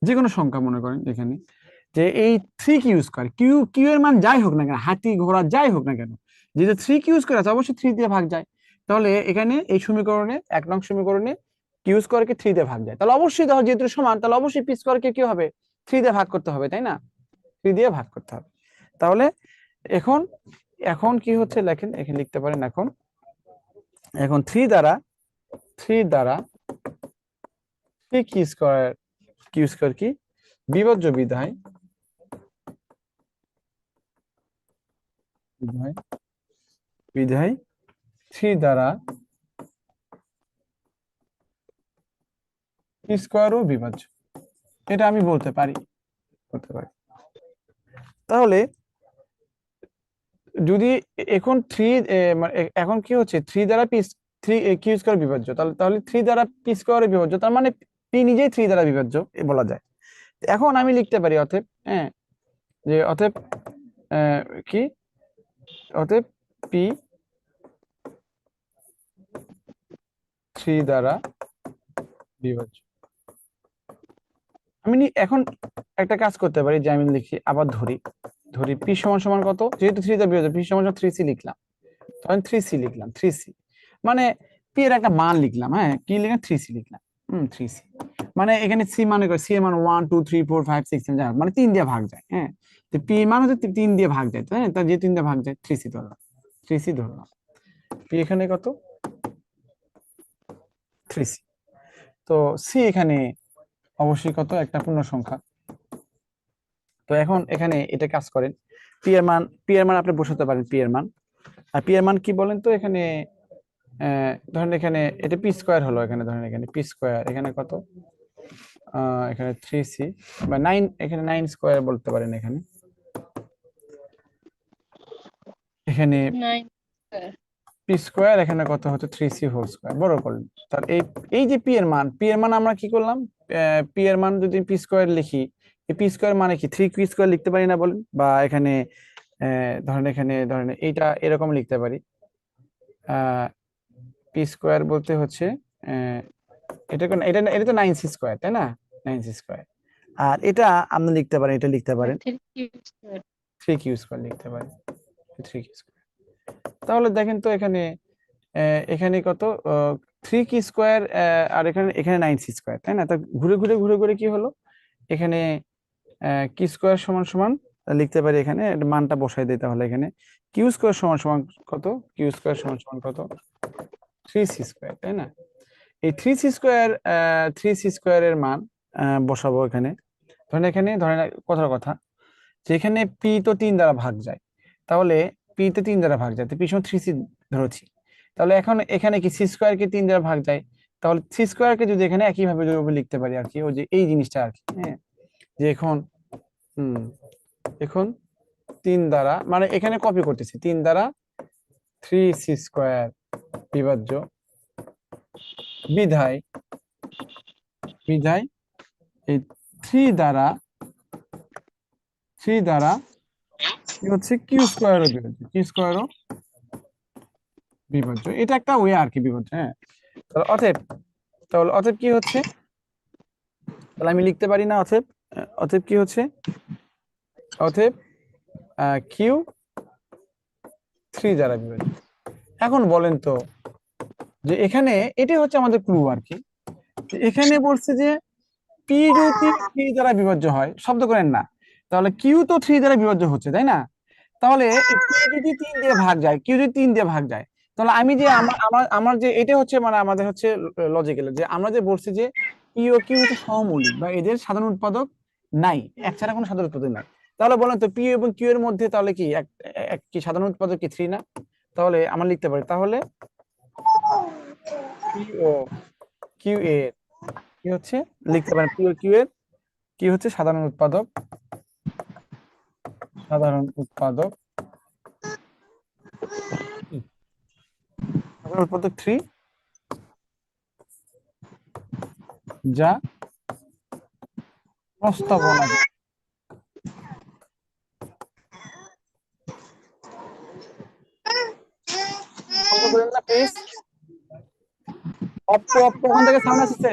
যে কোনো সংখ্যা মনে করেন এখানে যে এই 3 কিউ স্কয়ার, কিউ কিউ এর মান যাই হোক না কেন, হাতি ঘোড়া যাই হোক না কেন, যেহেতু 3 কিউ স্কয়ার আছে অবশ্যই 3 দিয়ে ভাগ যায়। তাহলে এখানে এই সমীকরণে 1 নং সমীকরণে কিউ স্কয়ার কে 3 দিয়ে ভাগ যায়, তাহলে অবশ্যই ধর যেহেতু সমান তাহলে অবশ্যই পি স্কয়ার কে কি হবে 3 দিয়ে ভাগ করতে হবে, তাই না? 3 দিয়ে ভাগ করতে হবে। তাহলে এখন এখন কি হচ্ছে লেখেন, এখানে লিখতে পারেন এখন এখন 3 দ্বারা 3 কিউ স্কয়ার কি বিভাজ্য বিধায় বিধায় 3 দ্বারা পি স্কয়ারও বিভাজ্য, এটা আমি বলতে পারি। তাহলে যদি এখন 3 এখন কি হচ্ছে 3 দ্বারা পি 3 কিউ স্কয়ার বিভাজ্য, তাহলে তাহলে 3 দ্বারা পি স্কয়ার বিভাজ্য, তার মানে পি নিজেই 3 দ্বারা বিভাজ্য বলা যায়। এখন আমি লিখতে পারি অতএব যে অতএব কি অতএব পি 3 দ্বারা বিভাজ্য। আমি এখন একটা কাজ করতে পারি যে আমি লিখি আবার ধরি পি সমান সমান কত, যেহেতু 3 দ্বারা বিভাজ্য পি সমান সমান 3c লিখলাম, তখন 3c লিখলাম, 3c মানে পি এর একটা মান লিখলাম, হ্যাঁ কি লিখলাম 3c লিখলাম, 3c মানে এখানে সি মানে সি এর মান 1 2 3 4 5 6 7 যাই হোক, মানে 3 দিয়ে ভাগ যায়, হ্যাঁ তো পি মান হচ্ছে 3 দিয়ে ভাগ যায়, তাই না? তার যে 3 দিয়ে ভাগ যায় 3c ধরলাম, 3c ধরলাম। পি এখানে কত 3c, তো সি এখানে অবশ্যই কত একটা পূর্ণ সংখ্যা। তো এখন এখানে এটা কাজ করেন, পি এর মান আপনি বসাতে পারেন পি এর মান। আর পি এর মান কি বলেন তো এখানে ধরেন এখানে এটা পি স্কয়ার হলো, এখানে ধরেন এখানে পি স্কয়ার এখানে কত এখানে 3c বা 9, এখানে 9 স্কয়ার বলতে পারেন। এখানে এখানে পি স্কয়ার এখানে কত হচ্ছে 3c হোল স্কয়ার, বড় করলেন। তার এই যে পি এর মান আমরা কি করলাম, পি এর মান যদি পি স্কয়ার লিখি, এই পি স্কয়ার মানে কি 3 কিউ স্কয়ার লিখতে পারি না বলেন? বা এখানে ধরেন এইটা এরকম লিখতে পারি, পি স্কয়ার বলতে হচ্ছে এটা এটা তো 9c স্কয়ার, তাই না? 9c square. আর এটা আপনি লিখতে পারেন, এটা লিখতে পারেন 3 কিউ স্কয়ার লিখতে পারেন, 3 কিউ স্কয়ার। তাহলে দেখেন তো এখানে এখানে কত 3 কি স্কয়ার আর এখানে 9c স্কয়ার, তাই না? তা ঘুরে ঘুরে কি হলো, এখানে কি স্কয়ার সমান সমান লিখতে পারি, এখানে মানটা বসাই দিই। তাহলে এখানে কিউ স্কয়ার সমান সমান কত, কিউ স্কয়ার সমান সমান কত 3c স্কয়ার, তাই না? এই 3c স্কয়ারের মান বসাবো এখানে। ধরেন কথার কথা যে এখানে পি তো 3 দ্বারা ভাগ যায়, তাহলে পি তে 3 দ্বারা ভাগ যায়, তো পি সমান 3c ধরেছি। তাহলে এখন এখানে কি সি স্কয়ার কে 3 দ্বারা ভাগ যায়, তাহলে থ্রি স্কোয়ারকে যদি এখানে একইভাবে যদি লিখতে পারি আর কি, ওই যে এই জিনিসটা আর কি, হ্যাঁ, যে এখন এখন 3 দ্বারা, মানে এখানে কপি করতেছি, 3 দ্বারা 3c স্কোয়ার বিভাজ্য বিধায় বিধায় এই 3 দ্বারা কি হচ্ছে কিউ স্কোয়ারও বিভাজ্য, কিউ স্কোয়ারও বিভাজ্য। এটা একটা ওয়ে আর কি বিভাজ্য, হ্যাঁ। তাহলে অতএব কি হচ্ছে, তাহলে আমি লিখতে পারি না অতএব কি হচ্ছে, অতএব কিউ 3 দ্বারা বিভাজ্য। এখন বলেন তো যে এখানে এটাই হচ্ছে আমাদের ক্লু আর কি, এখানে বলছে যে পি যদি 3 দ্বারা বিভাজ্য হয়, শব্দ করেন না, তাহলে কিউ তো 3 দ্বারা বিভাজ্য হচ্ছে, তাই না? তাহলে P যদি 3 দিয়ে ভাগ যায়, কিউ যদি 3 দিয়ে ভাগ যায়, তাহলে আমি যে আমার আমার আমার যে এটা হচ্ছে মানে আমাদের হচ্ছে লজিক্যাল, যে আমরা যে বলছি যে পি ও কিউ হচ্ছে সহমৌলিক বা এদের সাধারণ উৎপাদক নাই, এক ছাড়া কোনো সাধারণ উৎপাদক নাই। তাহলে বলেন তো পি এবং কিউ এর মধ্যে তাহলে কি কি সাধারণ উৎপাদক কি 3 না? তাহলে আমরা লিখতে পারি, তাহলে পি ও কিউ এর কি হচ্ছে, লিখতে পারেন পি ও কিউ এর কি হচ্ছে সাধারণ উৎপাদক সাধারণ উৎপাদক উৎপাদক 3, যা প্রস্তাবনা প্লিজ। ওখান থেকে সাউন্ড আসছে।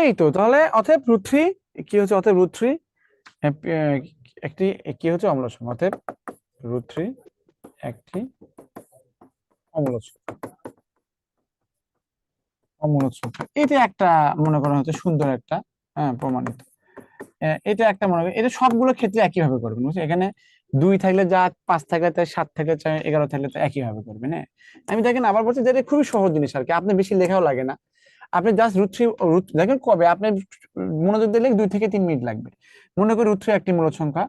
এই তো, তাহলে অতএব √3 কি হচ্ছে, অতএব √3 একটি কি হচ্ছে অম্ল সংখ্যা, অতএব √3 একটি অম্ল সংখ্যা। এটা একটা মনে করা হচ্ছে সুন্দর একটা, হ্যাঁ, প্রমাণিত। এটা একটা মনে করেন, এটা সবগুলো ক্ষেত্রে একই ভাবে করবেন, বুঝছেন? এখানে 2 থাকলে যা, 5 থাকলে তাই, 7 থাকলে তাই, 11 থাকলে তাই, একই ভাবে করবেন, হ্যাঁ। আমি দেখেন আবার বলছি যে এটা খুবই সহজ জিনিস আর কি, আপনি বেশি লেখাও লাগে না, আপনি জাস্ট √3 দেখেন কবে আপনি মনোযোগ দিলে 2 থেকে 3 মিনিট লাগবে। মনে করি √3 একটি মূলদ সংখ্যা,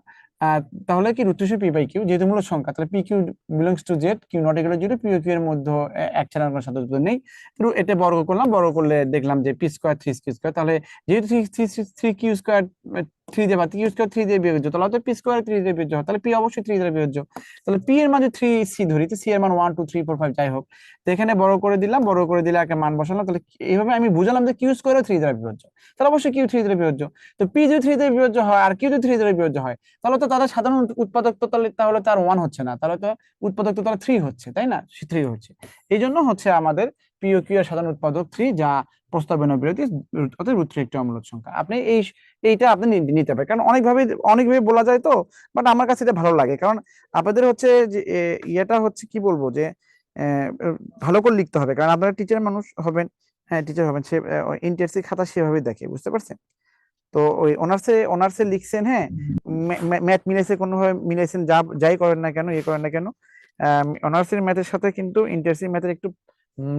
তাহলে কি √3 পি বাই কিউ, যেহেতু মূলদ সংখ্যা, তাহলে P Q belongs to Z, Q not equal to 0, P ও কিউ এর মধ্যে এক ছাড়া কোনো সাধারণ উৎপাদক নেই। এটা বর্গ করলাম, বর্গ করলে দেখলাম যে পি স্কোয়ার 3 স্কোয়ার, তাহলে যেহেতু 3 কিউ স্কোয়ার 3 দিয়ে, বা কিউ স্কোয়ার 3 দিয়ে বিভাজ্য, তাহলে হয়তো পি স্কোয়ার 3 দিয়ে বিভাজ্য হয়, তাহলে পি অবশ্যই 3 দিয়ে বিভাজ্য। তাহলে পি এর মান 3c ধরি, তো সি এর মান 1 2 3 4 5 যাই হোক, তো এখানে বড় করে দিলাম, বড় করে দিলে একটা মান বসালাম, তাহলে এইভাবে আমি বুঝালাম যে কিউ স্কোয়ারও 3 দ্বারা বিভাজ্য, তাহলে অবশ্যই কিউ 3 দ্বারা বিভাজ্য। তো পি যদি 3 দ্বারা বিভাজ্য হয় আর কিউ যদি 3 দ্বারা বিভাজ্য হয়, তাহলে তো তাদের সাধারণ উৎপাদক তো তাহলে তার 1 হচ্ছে না, তাহলে তো উৎপাদক তো তাহলে 3 হচ্ছে, তাই না? 3 হচ্ছে। এই জন্য হচ্ছে আমাদের পি ও কিউ এর সাধারণ উৎপাদক 3, যা প্রস্তাবনা বিরোধী, অর্থাৎ √3 একটি অম্লজ সংখ্যা। আপনি এইটা আপনি নিতে পারেন, কারণ অনেকভাবে বলা যায় তো, বাট আমার কাছে এটা ভালো লাগে, কারণ আপনাদের হচ্ছে যে ইয়েটা হচ্ছে কি বলবো যে আহ, ভালো করে লিখতে হবে, কারণ আপনারা টিচার মানুষ হবেন, হ্যাঁ টিচার হবেন, সে ইন্টারসি খাতা সেভাবে দেখে, বুঝতে পারছেন? তো ওই অনার্সে লিখছেন, হ্যাঁ, ম্যাথ মিলাইছে, কোনোভাবে মিলাইছেন, যাই করেন না কেন, করেন না কেন, অনার্সের ম্যাথের সাথে কিন্তু ইন্টারসি ম্যাথের একটু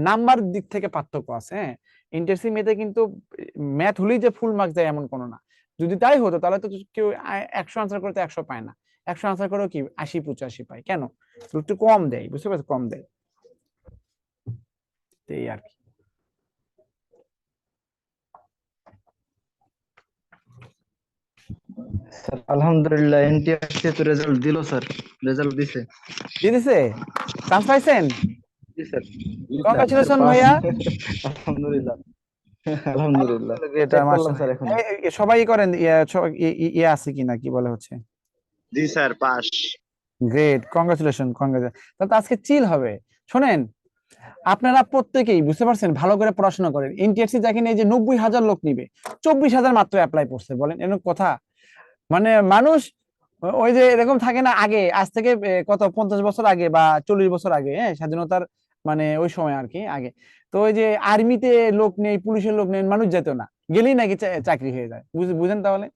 নাম্বার দিক থেকে পার্থক্য আছে, হ্যাঁ। ইন্টারসি ম্যাথে কিন্তু ম্যাথ হলেই যে ফুল মার্কস দেয় এমন কোনো না, যদি তাই হতো তাহলে তো কেউ 100 আনসার করতে 100 পায় না, 100 আনসার করেও কি 80 85 পায়, কেন? একটু কম দেয়, বুঝতে পারছো, কম দেয়, এই আর কি। স্যার আলহামদুলিল্লাহ, এনটিআরসি তো রেজাল্ট দিল স্যার, রেজাল্ট দিছে। দিয়ে দিছে, চান্স পাইছেন? জি স্যার, জি স্যার, কংগ্রাচুলেশন পাস। ভাইয়া। আলহামদুলিল্লাহ, আলহামদুলিল্লাহ। এটা চেক করলাম মাশাআল্লাহ। স্যার এখন। সবাই করেন, ইয়ে আছে কিনা, কি বলে হচ্ছে, জি স্যার, পাস। Great, congratulation. তাহলে তো আজকে চিল হবে। শোনেন, আপনারা প্রত্যেকেই বুঝতে পারছেন, ভালো করে পড়াশোনা করেন। এনটিআরসি দেখেন এই যে 90,000 লোক নিবে, 24,000 মাত্র অ্যাপ্লাই করছে, বলেন এরকম কথা? মানে মানুষ ওই যে এরকম থাকে না, আগে আজ থেকে কত 50 বছর আগে বা 40 বছর আগে, হ্যাঁ, স্বাধীনতার মানে ওই সময় আর কি আগে, তো ওই যে আর্মিতে লোক নেই, পুলিশের লোক নেই, মানুষ যেত না, গেলেই নাকি চাকরি হয়ে যায়, বুঝেন তাহলে?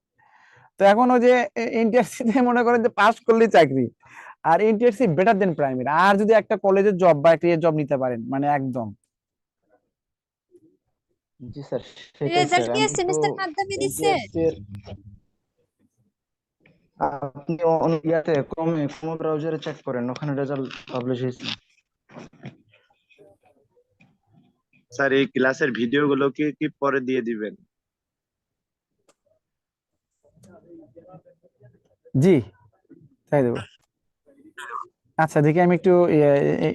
তো এখন ওই যে এনটিআরসি তে মনে করেন যে পাস করলেই চাকরি, আর এনটিআরসি বেটার দেন প্রাইমারি, আর যদি একটা কলেজের জব বা একটা জব নিতে পারেন, মানে একদম জি স্যার, সেটাই রেজাল্ট স্যার। কি আমি তো এসএমএস এর মাধ্যমে দিছে? এনটিআরসি এর, আপনি অনেক ইয়াতে ক্রোম ব্রাউজারে চেক করেন, ওখানে রেজাল্ট পাবলিশ হয়েছে। স্যার এই ক্লাসের ভিডিওগুলো কি পরে দিয়ে দিবেন? জি, তাই দেবো। আচ্ছা দেখি আমি একটু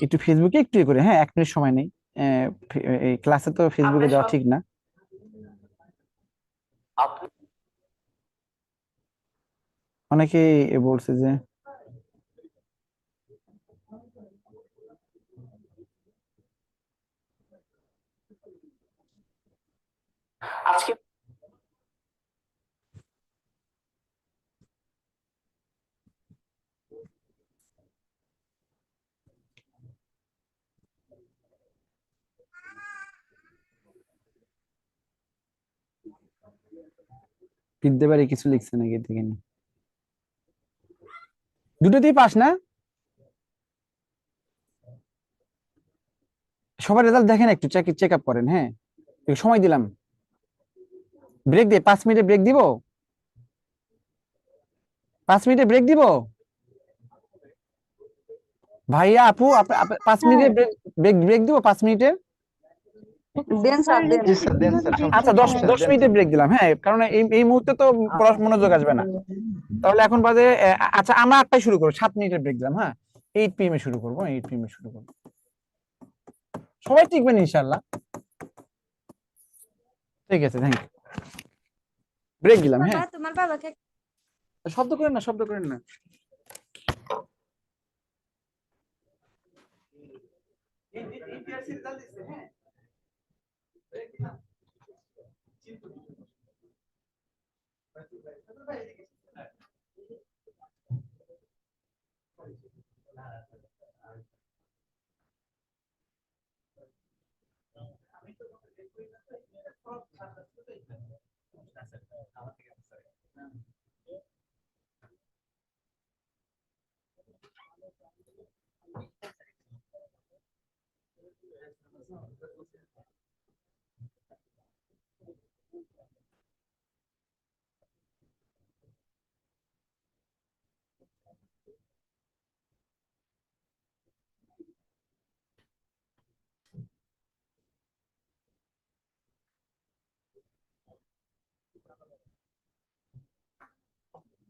একটু ফেসবুকে একটু করে, হ্যাঁ 1 মিনিট সময় নেই। এই ক্লাসে তো ফেসবুকে যাওয়া ঠিক না। অনেকেই বলছে যে আজকে বিদ্যাবাড়ি কিছু লিখছে নাকি দেখিনি, দুটোতেই পাস না? সবার রেজাল্ট দেখেন, একটু চেক আপ করেন, হ্যাঁ একটু সময় দিলাম। ব্রেক দিয়ে 5 মিনিটের ব্রেক দিব, 5 মিনিটের ব্রেক দিব ভাইয়া আপু, 5 মিনিটের ব্রেক, ব্রেক দিব 5 মিনিটের। দেন স্যার স্যার দেন। জি রেজাল্টের স্যার, দেন জন্য স্যার, ব্রেক আচ্ছা সমস্যা দশ নেই দিতে স্যার, দশ দেন মিনিটের স্যার। ব্রেক দিলাম, হ্যাঁ কারণ এই মুহূর্তে তো মনোযোগ আসবে না। তাহলে এখন বাজে আচ্ছা আমরা 8টায় শুরু করবো, 7 মিনিটের ব্রেক দিলাম, হ্যাঁ 8 PM এ শুরু করবো, 8 PM এ শুরু করবো। সবাই টিকবেন ইনশাল্লাহ। ঠিক আছে, থ্যাংক ইউ। ব্রেক দিলাম, বাবা, হ্যাঁ। তোমার বাবাকে শব্দ করেন না, শব্দ করেন না।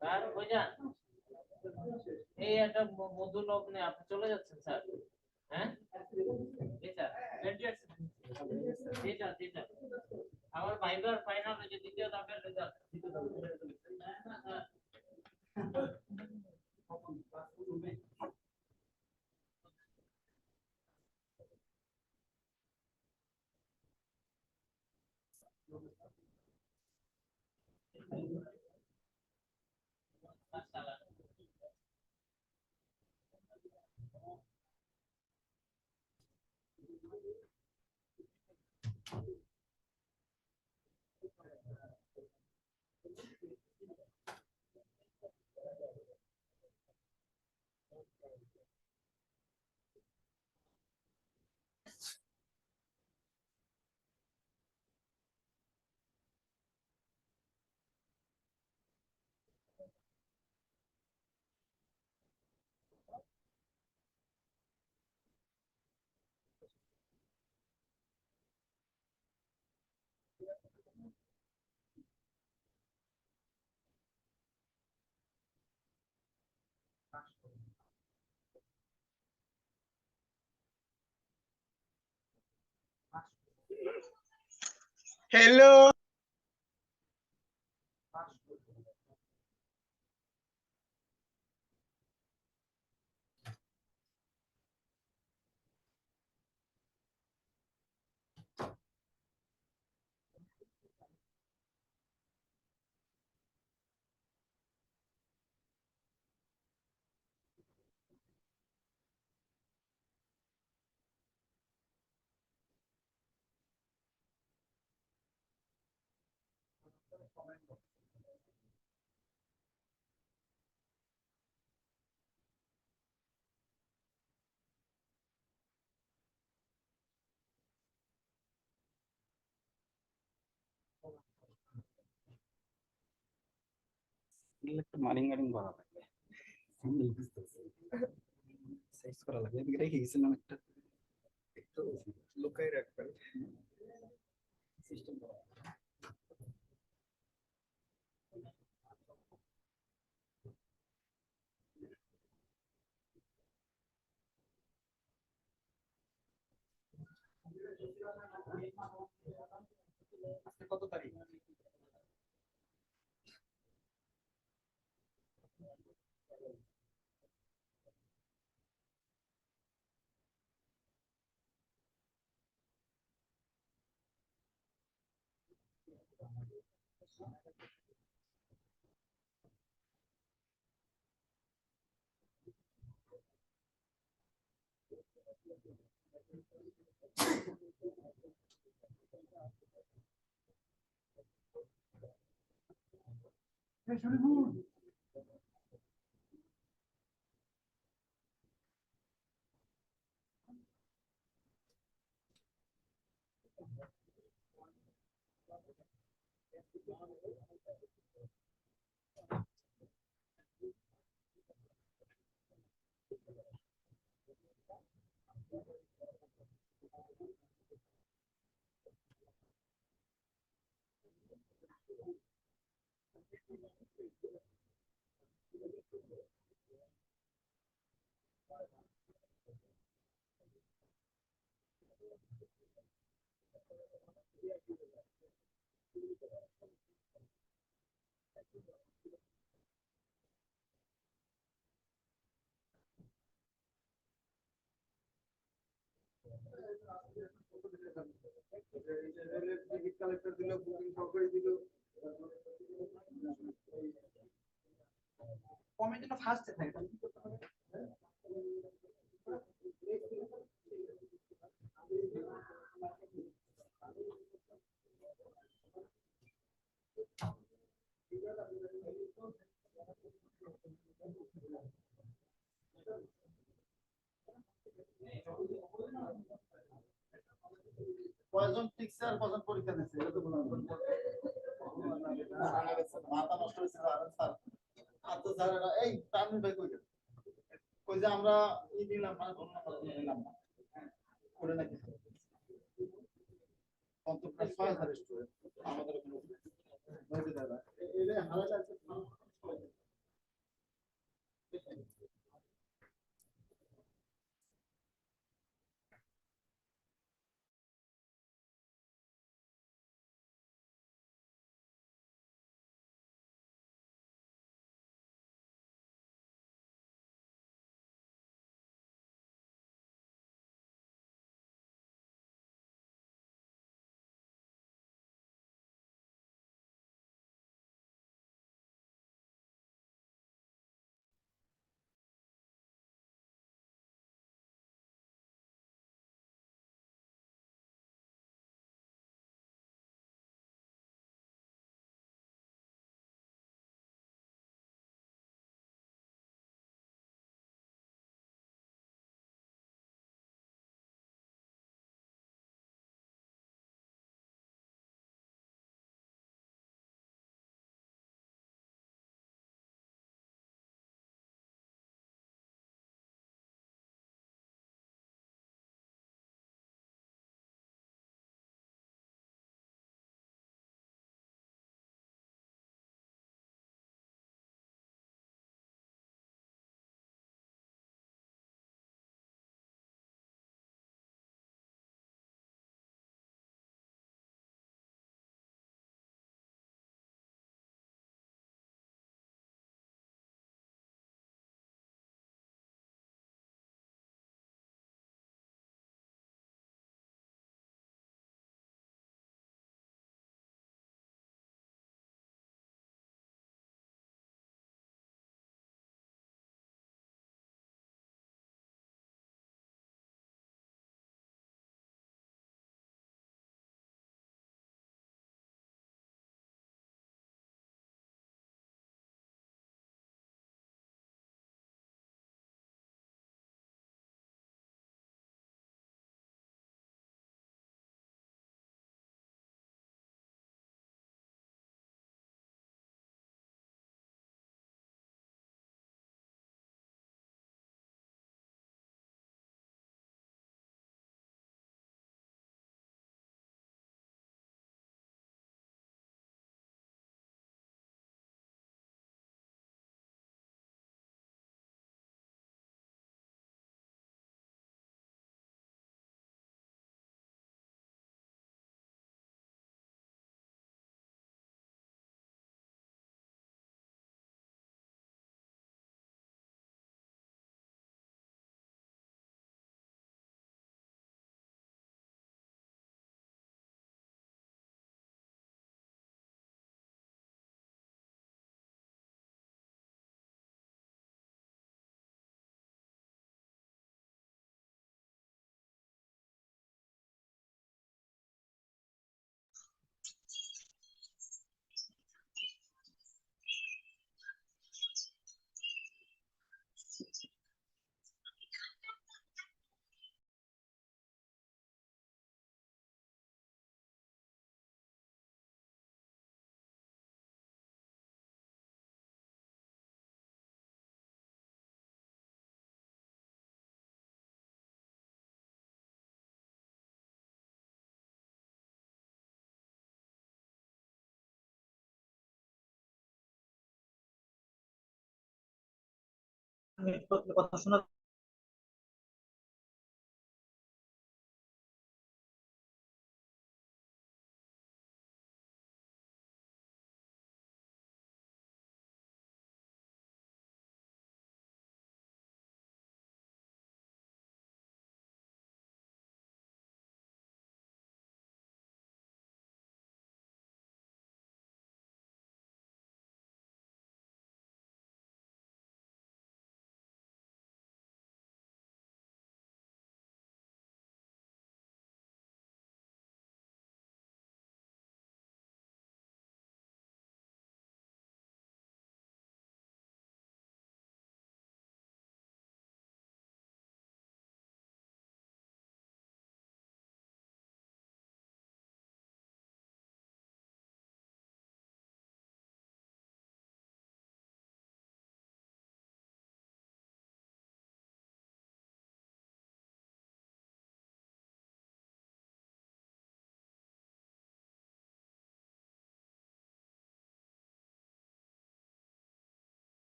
স্যার ভাইজান, এই একটা মধু লগ্নে আপনি চলে যাচ্ছেন স্যার। হ্যাঁ জি স্যার, জি স্যার, জি স্যার। আমার ভাইবার ফাইনাল যে দ্বিতীয় ধাপের রেজাল্ট। হ্যালো। একটা মারিং মারিং করা লাগবে, সাইজ করা লাগবে। এদিকে রেখে গেছিলাম একটা, একটু লুকাই রাখবেন সিস্টেম করা। আজকে কত তারিখ? কমেন্টটা ফার্স্টে থাকে। কয়জন টিচার কজন পরীক্ষা দিচ্ছে এটা তো বললাম। মাথা নষ্ট হয়েছে স্যার। আর তো স্যার এই তামিম ভাই কই গেল? কই যে আমরা ই দিলাম মানে ধন্যবাদ দিলাম না করে নাকি অন্তত ৬,০০০ স্টুডেন্ট আমাদের কোনো এটা হারালে কথা শোনা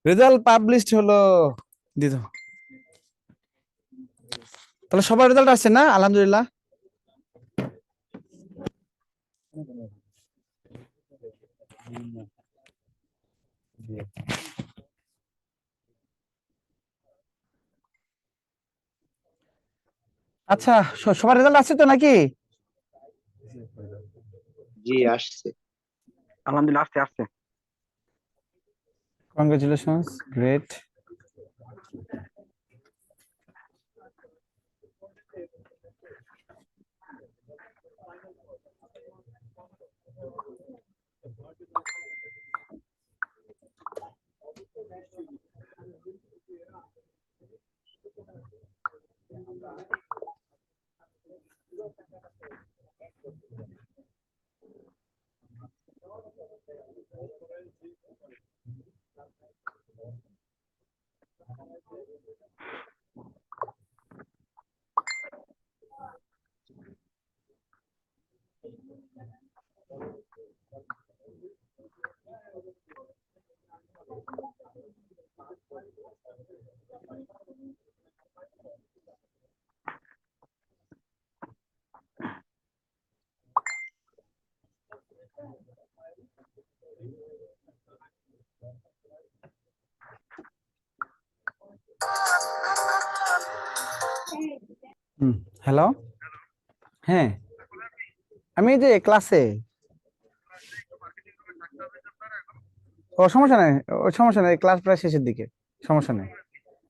রেজাল্ট পাবলিশড হলো, দিত। তাহলে সবার রেজাল্ট আসছে না? আলহামদুলিল্লাহ। আচ্ছা, সবার রেজাল্ট আসছে তো নাকি? জি আসছে। আলহামদুলিল্লাহ, আসছে আসছে। Congratulations, great. হ্যালো, হ্যাঁ আমি এই যে ক্লাসে। ও সমস্যা নাই, ও সমস্যা নাই, ক্লাস প্রায় শেষের দিকে, সমস্যা নেই।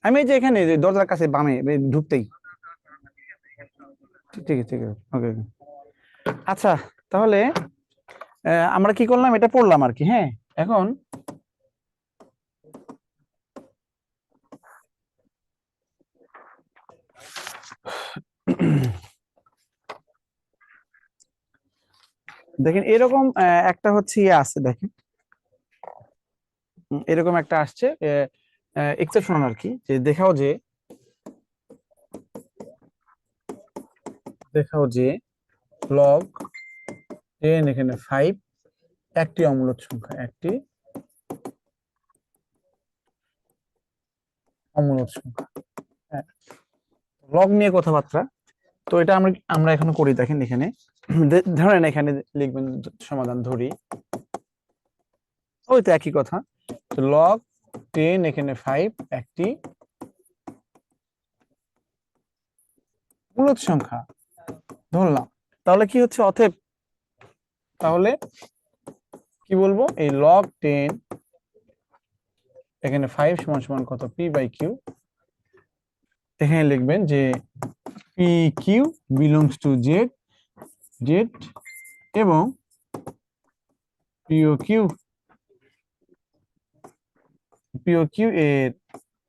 আমি এই যে এখানে যে দরজার কাছে বামে ঢুকতেই। ঠিক আছে, ঠিক আছে, ওকে। আচ্ছা, তাহলে আমরা কি করলাম, এটা পড়লাম আর কি। হ্যাঁ, এখন দেখেন এরকম একটা হচ্ছে ইয়ে আছে, দেখেন এরকম একটা আসছে এক্সেপশনাল আর কি, যে দেখাও যে লগ 10 এখানে 5 একটি অমূলদ সংখ্যা, একটি অমূলদ সংখ্যা। হ্যাঁ, লগ নিয়ে কথাবার্তা। তো এটা আমরা এখন করি, দেখেন এখানে ধরেন এখানে লিখবেন সমাধান ধরি, ওই তো একই কথা। তো লগ 10 এখানে 5 একটি মূলদ সংখ্যা ধরলাম। তাহলে কি হচ্ছে, অতএব তাহলে কি বলবো, এই লগ 10 এখানে 5 সমান সমান কত, পি বাই কিউ। এখানে লিখবেন যে P Q belongs to Z, Z এবং পিও কিউ এর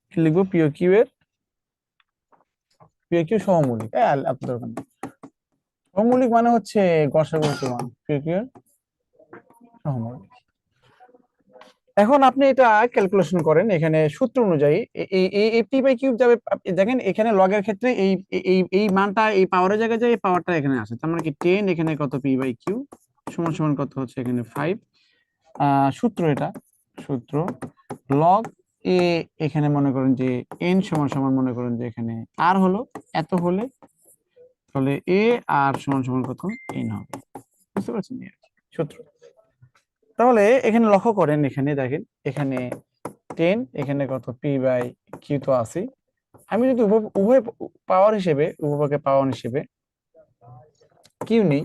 কি লিখবো, পিও কিউ সহমৌলিক। আপনার দরকার নেই, সহমৌলিক মানে হচ্ছে গসাগু সমান পিও কিউ এর সহমৌলিক। এখন আপনি এটা ক্যালকুলেশন করেন, এখানে সূত্র অনুযায়ী এই পি বাই কিউব যাবে। দেখেন এখানে লগের ক্ষেত্রে এই এই এই মানটা এই পাওয়ারের জায়গায় যায়, এই পাওয়ারটা এখানে আসে। তার মানে কি 10 এখানে কত, পি বাই কিউ সমান সমান কত হচ্ছে এখানে 5। সূত্র, এটা সূত্র লগ এ, এখানে মনে করেন যে এন সমান সমান মনে করেন যে এখানে আর হলো এত হলে, তাহলে এ আর সমান সমান কত, এন হবে। বুঝতে পারছেন এই আর কি সূত্র। তাহলে এখানে লক্ষ্য করেন, এখানে দেখেন এখানে 10 এখানে কত, পি বাই কিউ তো আছে। আমি যদি উভয় পাওয়ার হিসেবে, উভয়কে পাওয়ার হিসেবে কিউ নেই,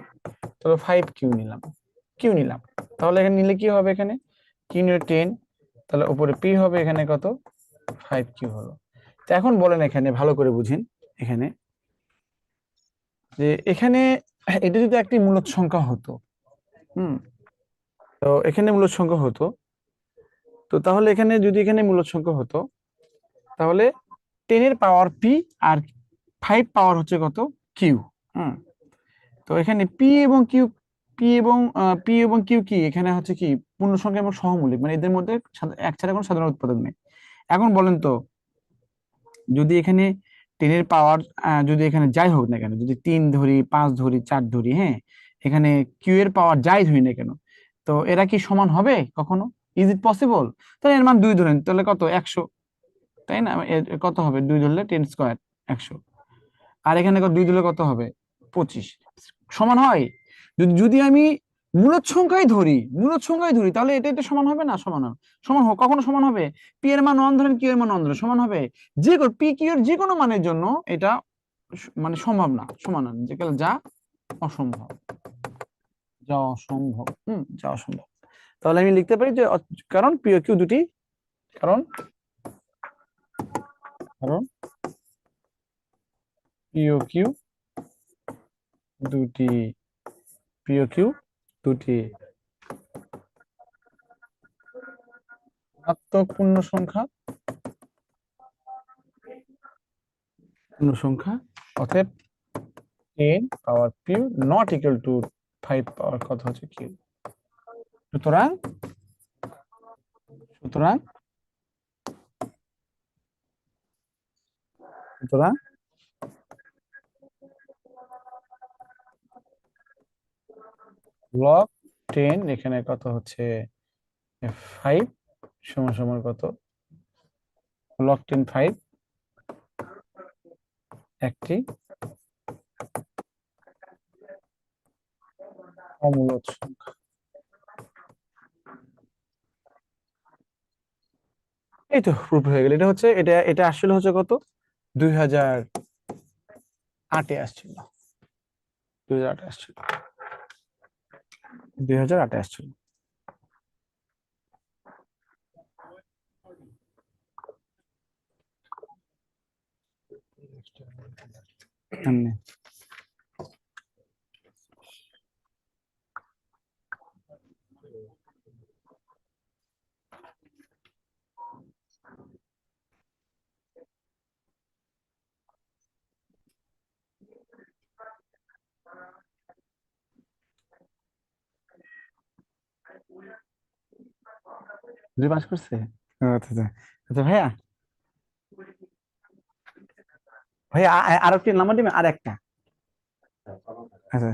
তাহলে 5 কিউ নিলাম। তাহলে এখানে নিলে কি হবে, এখানে কিউ নিলে 10, তাহলে উপরে পি হবে এখানে কত, 5 কিউ হলো। তো এখন বলেন এখানে ভালো করে বুঝেন, এখানে যে এখানে এটা যদি একটি মূলদ সংখ্যা হতো, তো এখানে মূলদ সংখ্যা হতো, তো তাহলে এখানে যদি এখানে মূলদ সংখ্যা হতো, তাহলে 10 এর পাওয়ার পি আর 5 পাওয়ার হচ্ছে কত, কিউ। তো এখানে পি এবং কিউ কি, এখানে হচ্ছে কি পূর্ণ সংখ্যা এবং সহমৌলিক, মানে এদের মধ্যে এক ছাড়া কোনো সাধারণ উৎপাদক নেই। এখন বলেন তো, যদি এখানে 10 এর পাওয়ার যদি এখানে যাই হোক না কেন, যদি 3 ধরি, 5 ধরি, 4 ধরি, হ্যাঁ, এখানে কিউ এর পাওয়ার যাই ধরি না কেন, তো এরা কি সমান হবে কখনো? Is it possible? তাহলে এর মান 2 ধরেন, তাহলে কত? 100, তাই না? কত হবে 2 ধরলে 10 স্কয়ার 100, আর এখানে 2 ধরলে কত হবে? 25 সমান হয়। যদি আমি মূলদ সংখ্যাই ধরি, তাহলে এটা এটা সমান হবে না? সমান হবে। সমান হোক, কখনো সমান হবে? পি এর মান 1 ধরেন, কিউ এর মান 1 ধরেন, সমান হবে। পি কিউ এর যে কোনো মানের জন্য এটা মানে সম্ভব না, সমান না, যা অসম্ভব, যা অসম্ভব। তাহলে আমি লিখতে পারি যে কারণ পি ও কিউ দুটি, কারণ পি ও কিউ দুটি ঋণাত্মক পূর্ণ সংখ্যা, অতএব 10 পাওয়ার কিউ নট ইকুয়াল টু 5 পাওয়ার কত হচ্ছে কিউ। সুতরাং লগ 10 এখানে কত হচ্ছে 5 সমান কত? লগ 10 5 একটি অমূলদ সংখ্যা। এই তো প্রুফ হয়ে গেল। এটা হচ্ছে এটা আসলে হচ্ছে কত? 2008-এ আসছিল, 2008-এ আসছিল। এমনি। পাস করছে? আচ্ছা আচ্ছা আচ্ছা ভাইয়া, আর একটি নাম্বার দিবেন, আর একটা। আচ্ছা,